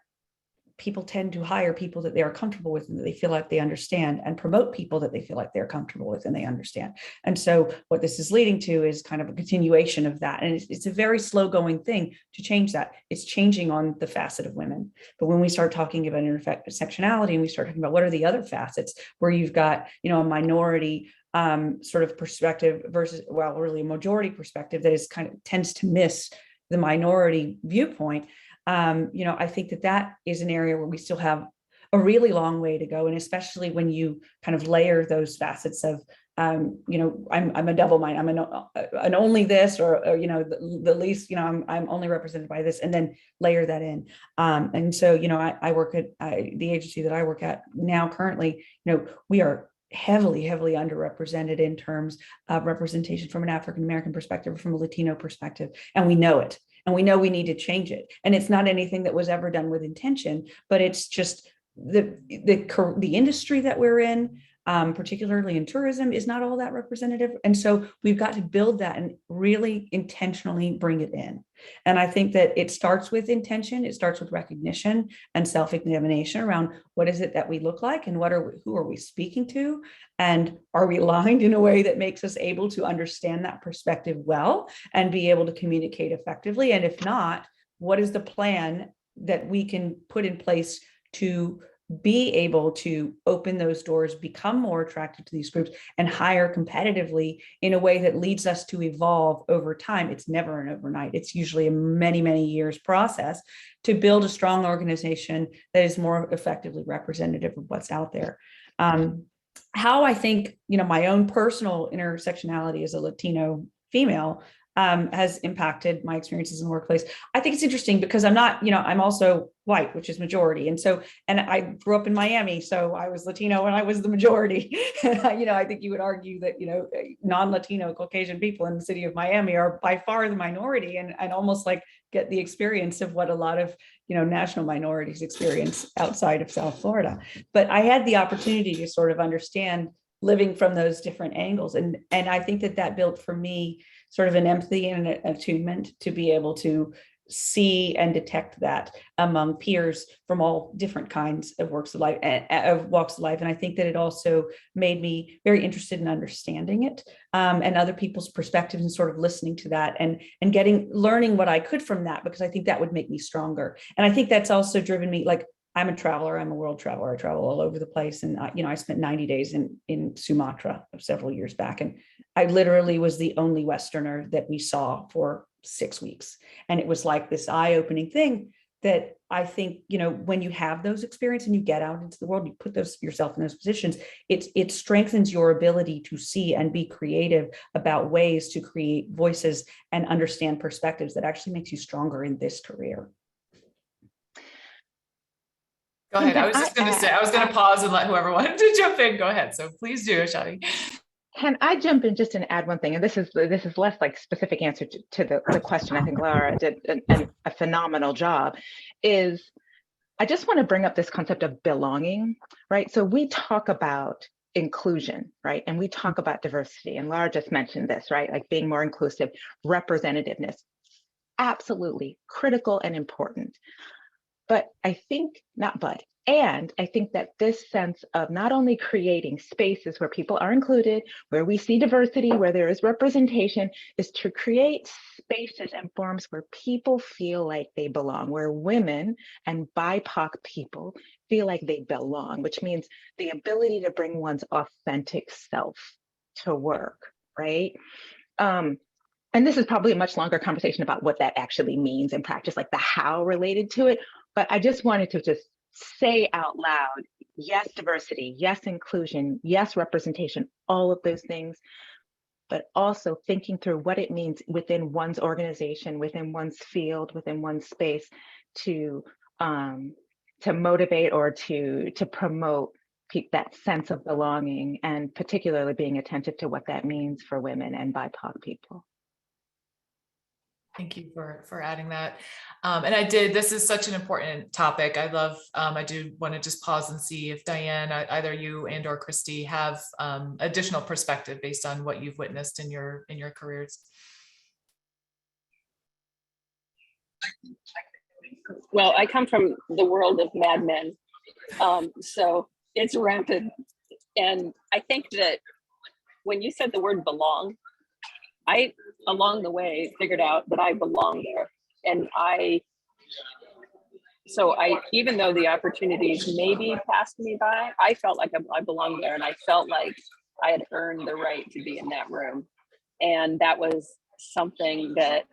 people tend to hire people that they are comfortable with and that they feel like they understand, and promote people that they feel like they're comfortable with and they understand. And so what this is leading to is kind of a continuation of that. And it's a very slow going thing to change that. It's changing on the facet of women. But when we start talking about intersectionality and we start talking about what are the other facets where you've got, a minority sort of perspective versus, well, really a majority perspective that is kind of tends to miss the minority viewpoint. I think that is an area where we still have a really long way to go. And especially when you kind of layer those facets of, I'm a double mind, I'm an only this, or the least, I'm only represented by this, and then layer that in. And so, I work at the agency that I work at now currently, we are heavily underrepresented in terms of representation from an African-American perspective, from a Latino perspective. And we know it. And we know we need to change it. And it's not anything that was ever done with intention, but it's just the industry that we're in, particularly in tourism, is not all that representative. And so we've got to build that and really intentionally bring it in. And I think that it starts with intention. It starts with recognition and self-examination around what is it that we look like and who are we speaking to? And are we aligned in a way that makes us able to understand that perspective well and be able to communicate effectively? And if not, what is the plan that we can put in place to be able to open those doors, become more attractive to these groups, and hire competitively in a way that leads us to evolve over time? It's never an overnight. It's usually a many, many years process to build a strong organization that is more effectively representative of what's out there. How I think, my own personal intersectionality as a Latino female has impacted my experiences in the workplace. I think it's interesting because I'm not, I'm also white, which is majority. And I grew up in Miami, so I was Latino and I was the majority. And I think you would argue that, non-Latino Caucasian people in the city of Miami are by far the minority and almost like get the experience of what a lot of, national minorities experience outside of South Florida. But I had the opportunity to sort of understand living from those different angles. And I think that built for me sort of an empathy and an attunement to be able to see and detect that among peers from all different kinds of walks of life. And I think that it also made me very interested in understanding it and other people's perspectives and sort of listening to that and learning what I could from that, because I think that would make me stronger. And I think that's also driven me, like, I'm a traveler. I'm a world traveler. I travel all over the place. And, I spent 90 days in Sumatra several years back. And I literally was the only Westerner that we saw for 6 weeks. And it was like this eye-opening thing that I think, when you have those experiences and you get out into the world, you put yourself in those positions, it strengthens your ability to see and be creative about ways to create voices and understand perspectives that actually makes you stronger in this career. Go ahead. I was just going to say, I was going to pause and let whoever wanted to jump in go ahead. So please do, Shadi. Can I jump in just and add one thing? And this is less like specific answer to the question. I think Laura did a phenomenal job. Is I just want to bring up this concept of belonging, right? So we talk about inclusion, right? And we talk about diversity. And Laura just mentioned this, right? Like being more inclusive, representativeness, absolutely critical and important. But I think I think that this sense of not only creating spaces where people are included, where we see diversity, where there is representation, is to create spaces and forms where people feel like they belong, where women and BIPOC people feel like they belong, which means the ability to bring one's authentic self to work, right? And this is probably a much longer conversation about what that actually means in practice, like the how related to it. But I just wanted to just say out loud, yes, diversity, yes, inclusion, yes, representation, all of those things, but also thinking through what it means within one's organization, within one's field, within one's space to motivate or to promote that sense of belonging, and particularly being attentive to what that means for women and BIPOC people. Thank you for adding that. And this is such an important topic. I do want to just pause and see if Diane, either you and or Christy have additional perspective based on what you've witnessed in your careers. Well, I come from the world of Mad Men, so it's rampant. And I think that when you said the word belong, I, along the way, figured out that I belong there. And even though the opportunities maybe passed me by, I felt like I belonged there, and I felt like I had earned the right to be in that room. And that was something that,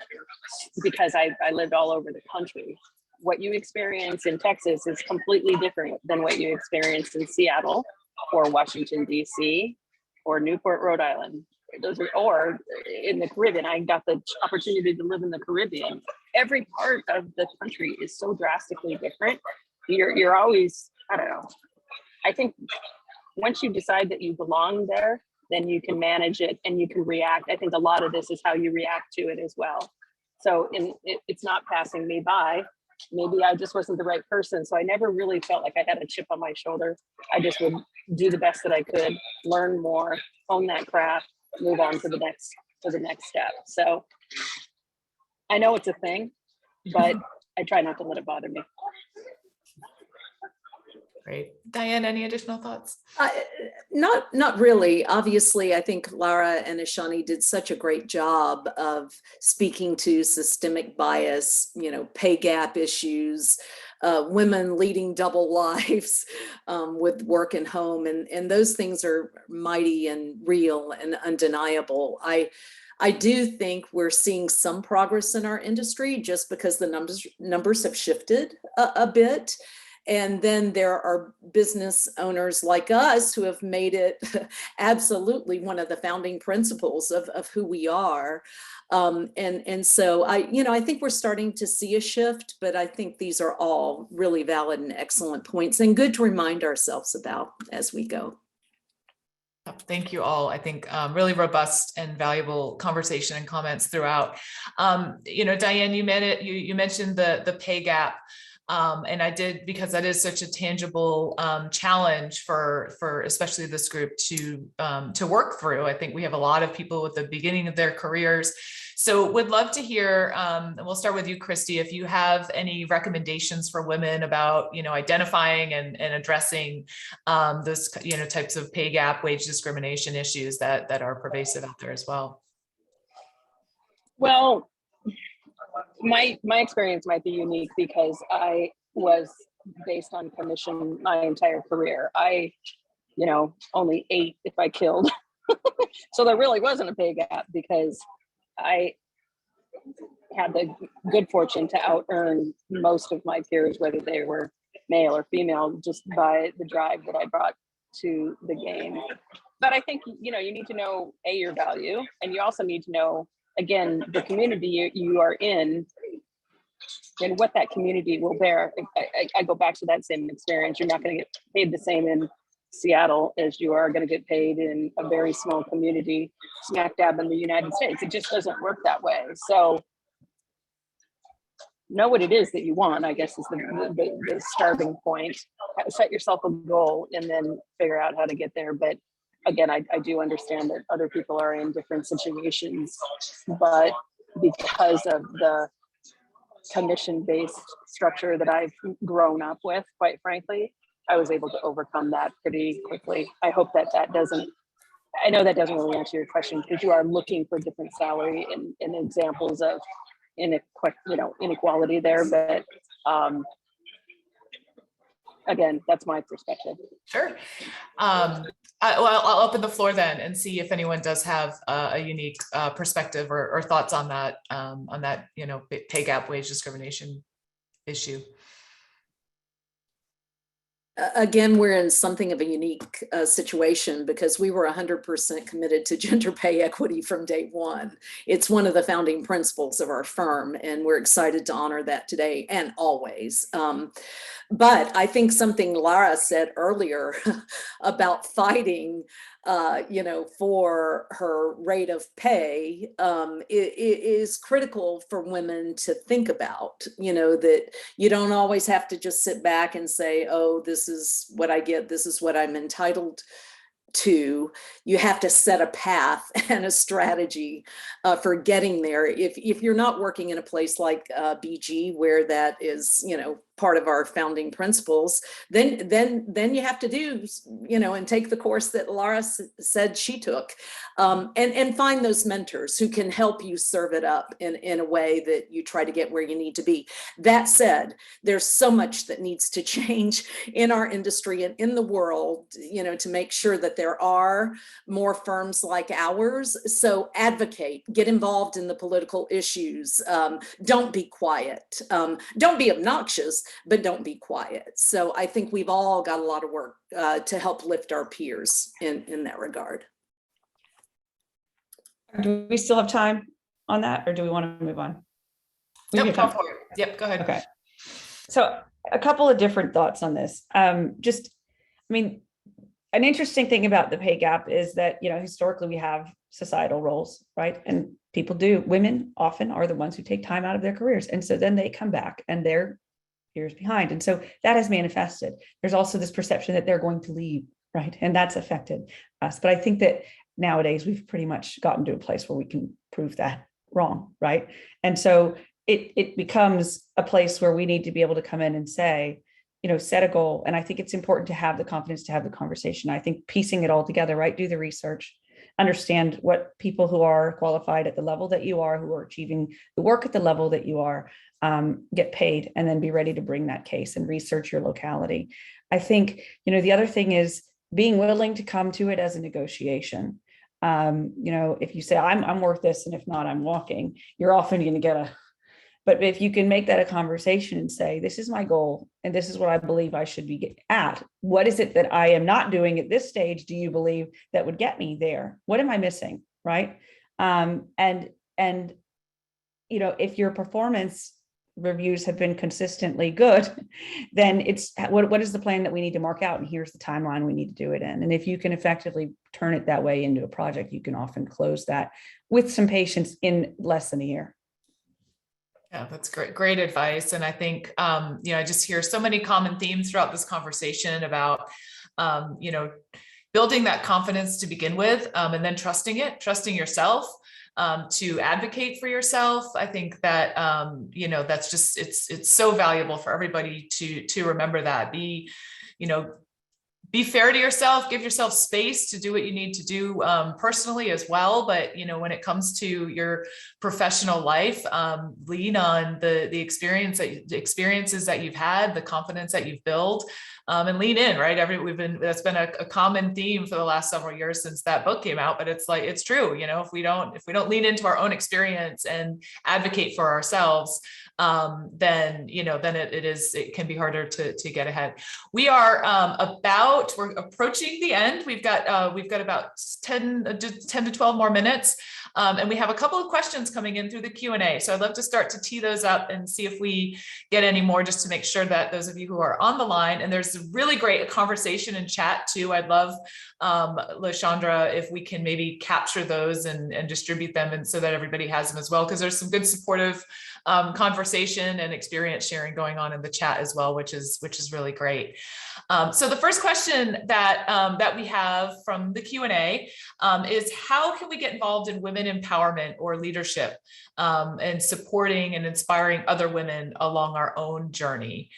because I lived all over the country, what you experience in Texas is completely different than what you experience in Seattle or Washington, DC, or Newport, Rhode Island. Or in the Caribbean. I got the opportunity to live in the Caribbean. Every part of the country is so drastically different. You're always, I don't know. I think once you decide that you belong there, then you can manage it and you can react. I think a lot of this is how you react to it as well. So it's not passing me by. Maybe I just wasn't the right person. So I never really felt like I had a chip on my shoulder. I just would do the best that I could, learn more, own that craft, move on to the next step. So I know it's a thing, but I try not to let it bother me. Great. Diane, any additional thoughts? Not really. Obviously, I think Lara and Ishani did such a great job of speaking to systemic bias, pay gap issues, women leading double lives with work and home. And those things are mighty and real and undeniable. I do think we're seeing some progress in our industry just because the numbers have shifted a bit. And then there are business owners like us who have made it absolutely one of the founding principles of who we are. And so I think we're starting to see a shift, but I think these are all really valid and excellent points and good to remind ourselves about as we go. Thank you all. I think really robust and valuable conversation and comments throughout. Diane, you mentioned the pay gap. And I did, because that is such a tangible challenge for especially this group to work through. I think we have a lot of people at the beginning of their careers. So would love to hear, and we'll start with you, Christy, if you have any recommendations for women about, identifying and addressing this, types of pay gap, wage discrimination issues that are pervasive out there as well. Well, my experience might be unique because I was based on commission my entire career. I, only ate if I killed. So there really wasn't a pay gap because I had the good fortune to out earn most of my peers, whether they were male or female, just by the drive that I brought to the game. But I think, you need to know your value, and you also need to know, again, the community you are in and what that community will bear. I go back to that same experience. You're not going to get paid the same in Seattle as you are going to get paid in a very small community smack dab in the United States. It just doesn't work that way. So know what it is that you want, I guess, is the starting point. Set yourself a goal and then figure out how to get there. But again, I do understand that other people are in different situations, but because of the commission-based structure that I've grown up with, quite frankly, I was able to overcome that pretty quickly. I hope that doesn't, I know that doesn't really answer your question because you are looking for different salary and examples of inequality there, but again, that's my perspective. Sure. I'll open the floor then and see if anyone does have a unique perspective or thoughts on that pay gap wage discrimination issue. Again, we're in something of a unique situation because we were 100% committed to gender pay equity from day one. It's one of the founding principles of our firm, and we're excited to honor that today and always. But I think something Lara said earlier about fighting, for her rate of pay is critical for women to think about, that you don't always have to just sit back and say, oh, this is what I get, this is what I'm entitled to. You have to set a path and a strategy for getting there. If you're not working in a place like BG, where that is, part of our founding principles, then you have to do, and take the course that Lara said she took, and find those mentors who can help you serve it up in a way that you try to get where you need to be. That said, there's so much that needs to change in our industry and in the world, to make sure that there are more firms like ours. So advocate, get involved in the political issues. Don't be quiet. Don't be obnoxious, but don't be quiet. So I think we've all got a lot of work to help lift our peers in that regard. Do we still have time on that, or do we want to move on? Yep, go for it. Yep, go ahead. Okay. So a couple of different thoughts on this. An interesting thing about the pay gap is that, historically we have societal roles, right? And women often are the ones who take time out of their careers. And so then they come back and they're years behind. And so that has manifested. There's also this perception that they're going to leave right? And that's affected us. But I think that nowadays we've pretty much gotten to a place where we can prove that wrong, right? And so it becomes a place where we need to be able to come in and say, set a goal. And I think it's important to have the confidence to have the conversation. I think piecing it all together, right? Do the research, understand what people who are qualified at the level that you are, who are achieving the work at the level that you are, get paid, and then be ready to bring that case and research your locality. I think, the other thing is being willing to come to it as a negotiation. If you say, I'm worth this, and if not, I'm walking, you're often going to get but if you can make that a conversation and say, this is my goal, and this is what I believe I should be at, what is it that I am not doing at this stage? Do you believe that would get me there? What am I missing? Right. If your performance reviews have been consistently good, then it's what is the plan that we need to mark out? And here's the timeline we need to do it in. And if you can effectively turn it that way into a project, you can often close that with some patience in less than a year. Yeah, that's great advice. And I think, I just hear so many common themes throughout this conversation about, building that confidence to begin with, and then trusting yourself, to advocate for yourself. I think that, that's just, it's so valuable for everybody to remember that. Be fair to yourself, give yourself space to do what you need to do personally as well. But, when it comes to your professional life, lean on the experiences that you've had, the confidence that you've built, and lean in, right? That's been a common theme for the last several years since that book came out, but it's true. If we don't lean into our own experience and advocate for ourselves, then it can be harder to get ahead. We're approaching the end. We've got about 10 to 12 more minutes. And we have a couple of questions coming in through the Q&A. So I'd love to start to tee those up and see if we get any more, just to make sure that those of you who are on the line, and there's a really great conversation and chat too. I'd love, LaShondra, if we can maybe capture those and distribute them, and so that everybody has them as well, because there's some good supportive conversation and experience sharing going on in the chat as well, which is really great. So the first question that we have from the Q&A is, how can we get involved in women empowerment or leadership, and supporting and inspiring other women along our own journey?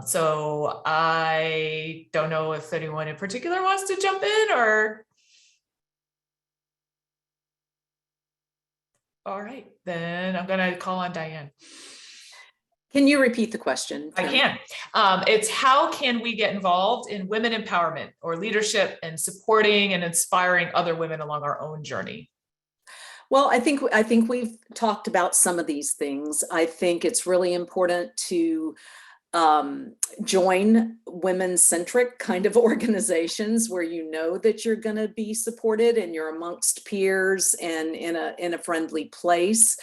So I don't know if anyone in particular wants to jump in, or. All right, then I'm going to call on Diane. Can you repeat the question? I can. It's, how can we get involved in women empowerment or leadership and supporting and inspiring other women along our own journey? Well, I think we've talked about some of these things. I think it's really important to join women-centric kind of organizations where you know that you're going to be supported and you're amongst peers and in a friendly place.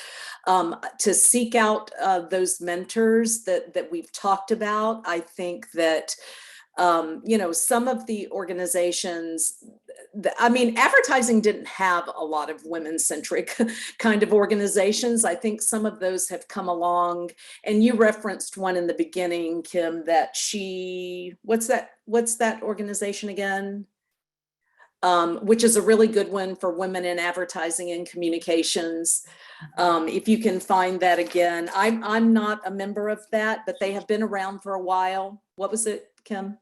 To seek out those mentors that we've talked about. I think that some of the organizations, advertising didn't have a lot of women-centric kind of organizations. I think some of those have come along, and you referenced one in the beginning, Kim, that what's that organization again? Which is a really good one for women in advertising and communications. If you can find that again. I'm not a member of that, but they have been around for a while. What was it, Kim?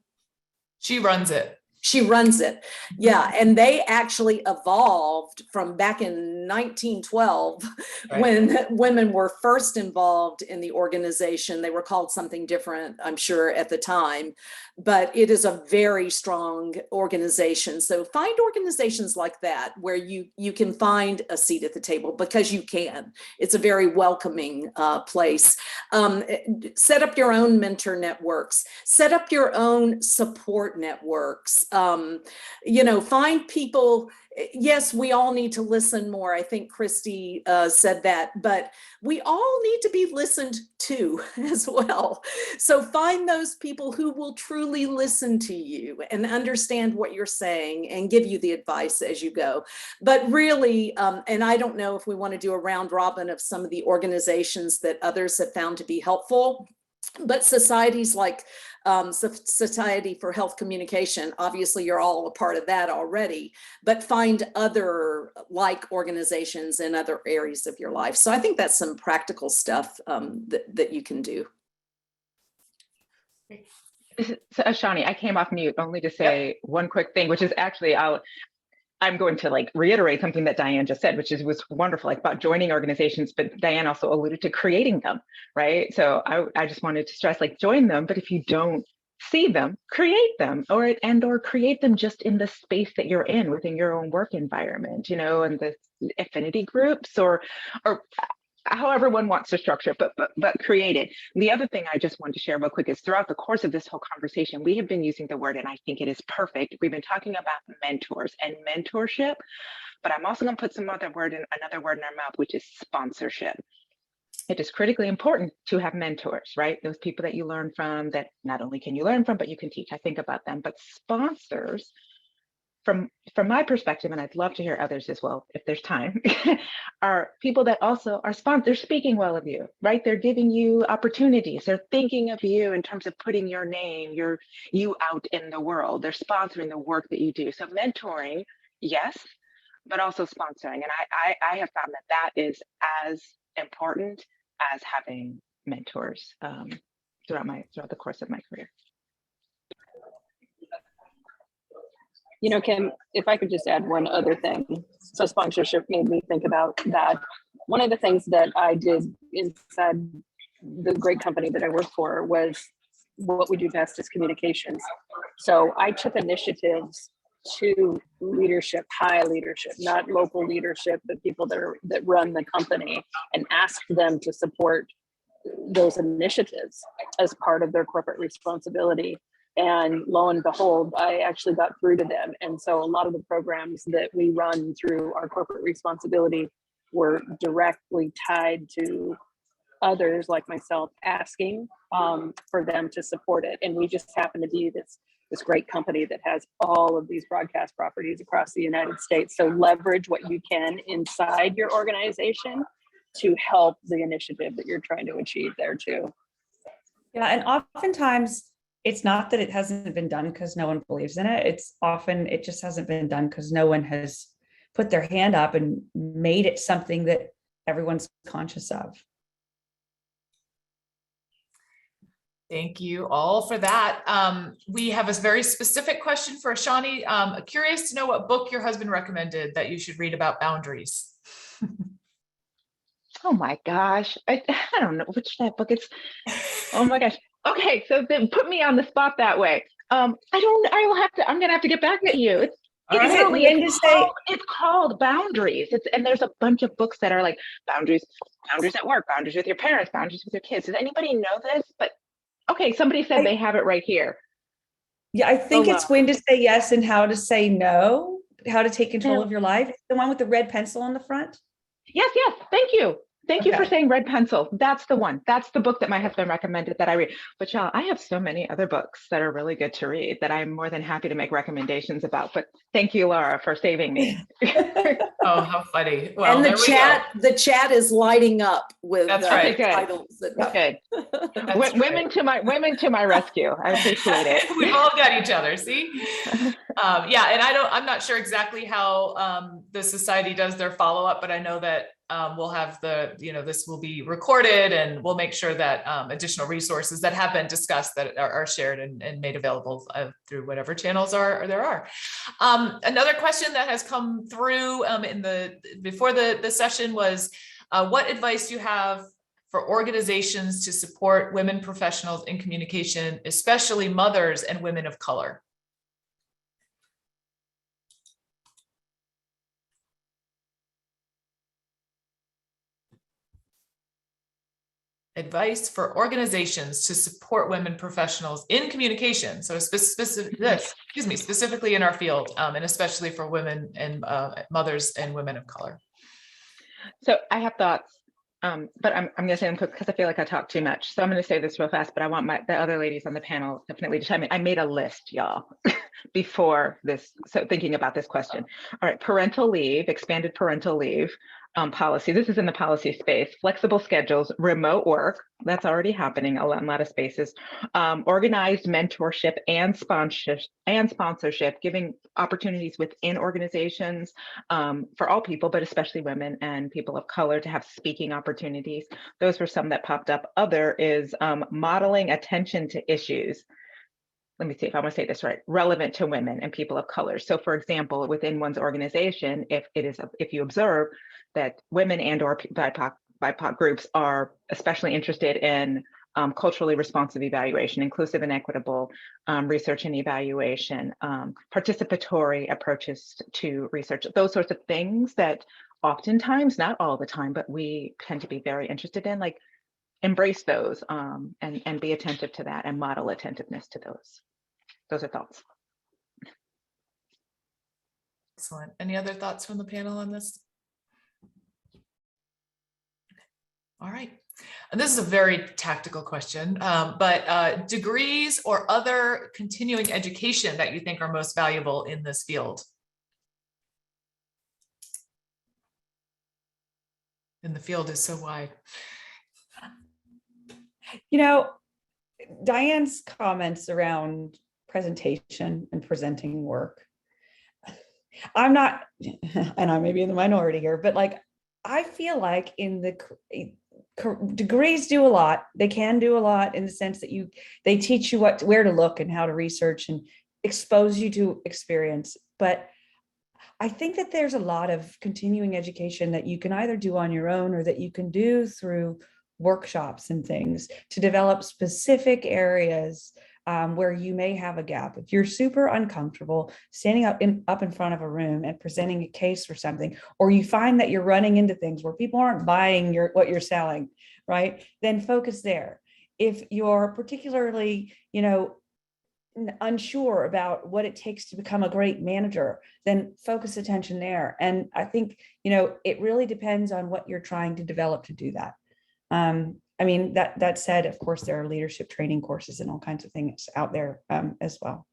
She runs it. She runs it. Yeah. And they actually evolved from back in 1912, right, when women were first involved in the organization. They were called something different, I'm sure, at the time, but it is a very strong organization. So find organizations like that where you can find a seat at the table, because you can. It's a very welcoming place. Set up your own mentor networks, set up your own support networks. Find people. Yes, we all need to listen more. I think Christy said that, but we all need to be listened to as well. So find those people who will truly listen to you and understand what you're saying and give you the advice as you go. But really, and I don't know if we want to do a round robin of some of the organizations that others have found to be helpful. But societies like Society for Health Communication, obviously you're all a part of that already, but find other like organizations in other areas of your life. So I think that's some practical stuff that you can do. So, Shani, I came off mute only to say one quick thing, which is actually I'm going to like reiterate something that Diane just said, which was wonderful, like about joining organizations, but Diane also alluded to creating them, right? So I just wanted to stress, like, join them, but if you don't see them, create them, or create them just in the space that you're in within your own work environment, and the affinity groups or however one wants to structure it, but create it. The other thing I just wanted to share real quick is throughout the course of this whole conversation, we have been using the word, and I think it is perfect. We've been talking about mentors and mentorship, but I'm also going to put another word in our mouth, which is sponsorship. It is critically important to have mentors, right? Those people that you learn from, that not only can you learn from, but you can teach. I think about them, but sponsors, from my perspective, and I'd love to hear others as well, if there's time, are people that also are they're speaking well of you, right? They're giving you opportunities. They're thinking of you in terms of putting your name, you out in the world. They're sponsoring the work that you do. So mentoring, yes, but also sponsoring. And I have found that is as important as having mentors throughout the course of my career. Kim, if I could just add one other thing. So sponsorship made me think about that. One of the things that I did inside the great company that I work for was what we do best is communications. So I took initiatives to leadership, high leadership, not local leadership, but people that run the company, and asked them to support those initiatives as part of their corporate responsibility. And lo and behold, I actually got through to them. And so a lot of the programs that we run through our corporate responsibility were directly tied to others like myself asking for them to support it. And we just happen to be this great company that has all of these broadcast properties across the United States. So leverage what you can inside your organization to help the initiative that you're trying to achieve there too. Yeah, and oftentimes it's not that it hasn't been done because no one believes in it. It's often it just hasn't been done because no one has put their hand up and made it something that everyone's conscious of. Thank you all for that. We have a very specific question for Shani. Curious to know what book your husband recommended that you should read about boundaries. Oh my gosh, I don't know which that book it's. Oh my gosh. Okay, so then put me on the spot that way. I'm gonna have to get back at you. It's called Boundaries. And there's a bunch of books that are like boundaries at work, boundaries with your parents, boundaries with your kids. Does anybody know this? But okay, somebody said they have it right here. Yeah, I think it's When to Say Yes and How to Say No, How to Take Control of Your Life. The one with the red pencil on the front. Yes, thank you. Thank you for saying red pencil. That's the one. That's the book that my husband recommended that I read. But y'all, I have so many other books that are really good to read that I'm more than happy to make recommendations about. But thank you, Laura, for saving me. Oh, how funny. Well, and the chat is lighting up with titles. Good. Women to my rescue. I appreciate it. We've all got each other. See? Yeah, and I'm not sure exactly how the society does their follow-up, but I know that we'll have this will be recorded, and we'll make sure that additional resources that have been discussed that are shared and made available through whatever channels there are. Another question that has come through before the session was, what advice do you have for organizations to support women professionals in communication, especially mothers and women of color? Advice for organizations to support women professionals in communication. So specifically in our field, and especially for women and mothers and women of color. So I have thoughts, but I'm going to say them quick because I feel like I talk too much. So I'm going to say this real fast, but I want the other ladies on the panel definitely to chime in. I made a list, y'all, before this. So thinking about this question. All right, parental leave, expanded parental leave, policy. This is in the policy space. Flexible schedules, remote work, that's already happening in a lot of spaces. Organized mentorship and sponsorship, giving opportunities within organizations for all people, but especially women and people of color to have speaking opportunities. Those were some that popped up. Other is modeling attention to issues. Let me see if I want to say this right, relevant to women and people of color. So for example, within one's organization, if you observe that women and or BIPOC groups are especially interested in culturally responsive evaluation, inclusive and equitable research and evaluation, participatory approaches to research, those sorts of things that oftentimes, not all the time, but we tend to be very interested in, like embrace those and be attentive to that and model attentiveness to those. Those are thoughts. Excellent. Any other thoughts from the panel on this? All right. And this is a very tactical question, but degrees or other continuing education that you think are most valuable in this field? And the field is so wide. You know, Diane's comments around presentation and presenting work. I'm not, and I may be in the minority here, but like, I feel like in the degrees do a lot. They can do a lot in the sense that they teach you where to look and how to research and expose you to experience. But I think that there's a lot of continuing education that you can either do on your own or that you can do through workshops and things to develop specific areas where you may have a gap. If you're super uncomfortable standing up in front of a room and presenting a case for something, or you find that you're running into things where people aren't buying what you're selling, right? Then focus there. If you're particularly, unsure about what it takes to become a great manager, then focus attention there. And I think, it really depends on what you're trying to develop to do that. I mean, that said, of course, there are leadership training courses and all kinds of things out there as well.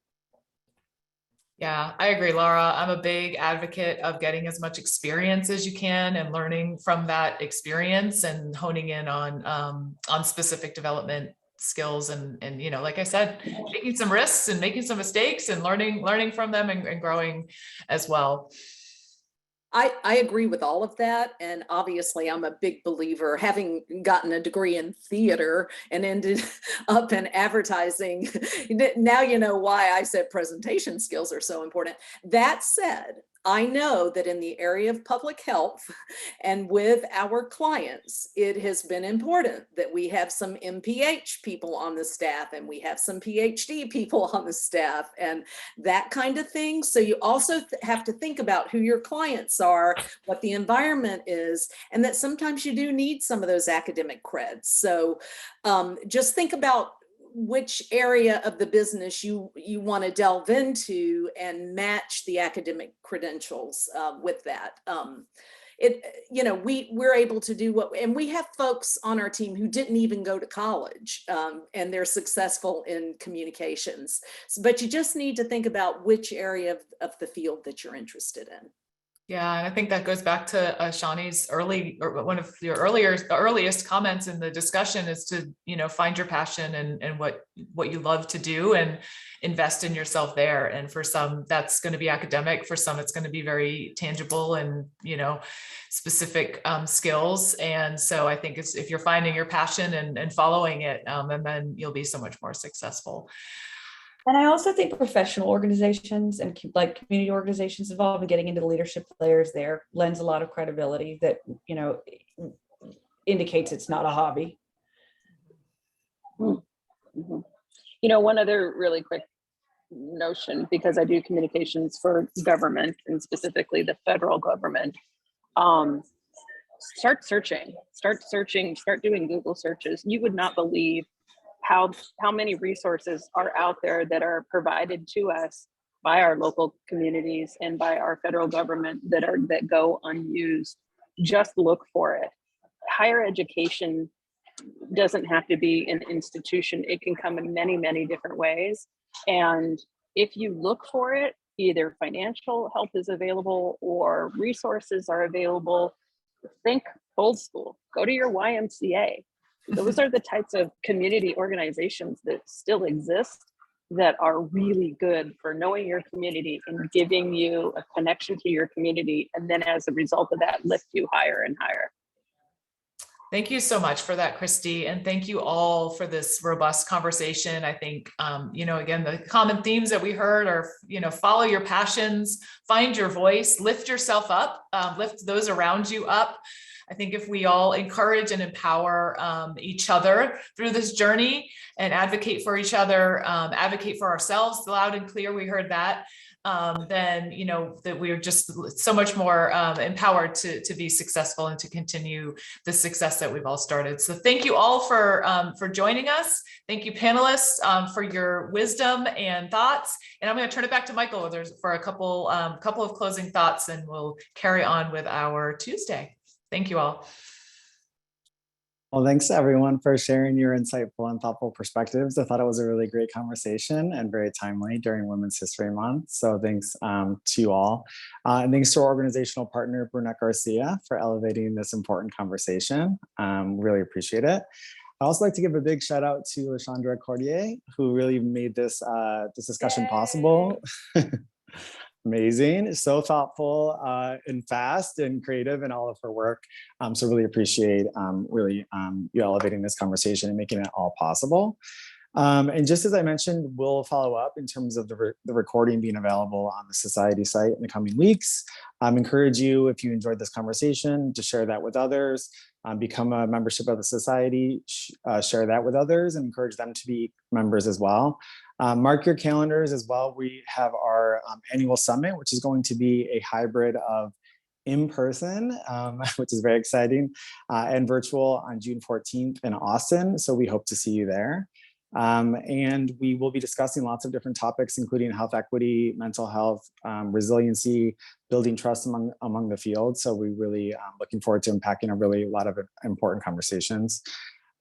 Yeah, I agree, Laura. I'm a big advocate of getting as much experience as you can and learning from that experience and honing in on specific development skills and like I said, taking some risks and making some mistakes and learning from them and growing as well. I agree with all of that. And obviously I'm a big believer, having gotten a degree in theater and ended up in advertising. Now you know why I said presentation skills are so important. That said, I know that in the area of public health and with our clients, it has been important that we have some MPH people on the staff and we have some PhD people on the staff and that kind of thing. So you also have to think about who your clients are, what the environment is, and that sometimes you do need some of those academic creds. So just think about which area of the business you want to delve into and match the academic credentials with that. We're able to do and we have folks on our team who didn't even go to college and they're successful in communications. But you just need to think about which area of the field that you're interested in. Yeah, and I think that goes back to Shawnee's one of your earliest comments in the discussion is to, find your passion and what you love to do and invest in yourself there. And for some, that's going to be academic. For some, it's going to be very tangible and, specific skills. And so I think if you're finding your passion and following it, and then you'll be so much more successful. And I also think professional organizations and like community organizations involved in getting into the leadership layers there lends a lot of credibility that, indicates it's not a hobby. Mm-hmm. One other really quick notion, because I do communications for government and specifically the federal government, start searching, start doing Google searches. You would not believe how many resources are out there that are provided to us by our local communities and by our federal government that go unused. Just look for it. Higher education doesn't have to be an institution. It can come in many, many different ways. And if you look for it, either financial help is available or resources are available. think old school, go to your YMCA. Those are the types of community organizations that still exist that are really good for knowing your community and giving you a connection to your community. And then as a result of that, lift you higher and higher. Thank you so much for that, Christy. And thank you all for this robust conversation. I think, again, the common themes that we heard are, follow your passions, find your voice, lift yourself up, lift those around you up. I think if we all encourage and empower each other through this journey and advocate for each other, advocate for ourselves loud and clear, we heard that, then, that we're just so much more empowered to be successful and to continue the success that we've all started. So thank you all for joining us. Thank you, panelists, for your wisdom and thoughts. And I'm going to turn it back to Michael for a couple of closing thoughts, and we'll carry on with our Tuesday. Thank you all. Well, thanks everyone for sharing your insightful and thoughtful perspectives. I thought it was a really great conversation and very timely during Women's History Month. So thanks to you all. And thanks to our organizational partner, Brunette Garcia, for elevating this important conversation. Really appreciate it. I'd also like to give a big shout out to Lashandra Cordier, who really made this, this discussion possible. Amazing, so thoughtful and fast and creative in all of her work. So really appreciate you elevating this conversation and making it all possible. And just as I mentioned, we'll follow up in terms of the recording being available on the Society site in the coming weeks. Encourage you, if you enjoyed this conversation, to share that with others, become a membership of the Society, share that with others, and encourage them to be members as well. Mark your calendars as well. We have our annual summit, which is going to be a hybrid of in-person, which is very exciting, and virtual on June 14th in Austin. So we hope to see you there. And we will be discussing lots of different topics, including health equity, mental health, resiliency, building trust among the field. So we really looking forward to unpacking a lot of important conversations.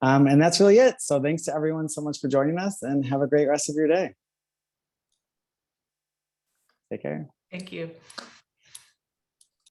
And that's really it. So thanks to everyone so much for joining us, and have a great rest of your day. Take care. Thank you.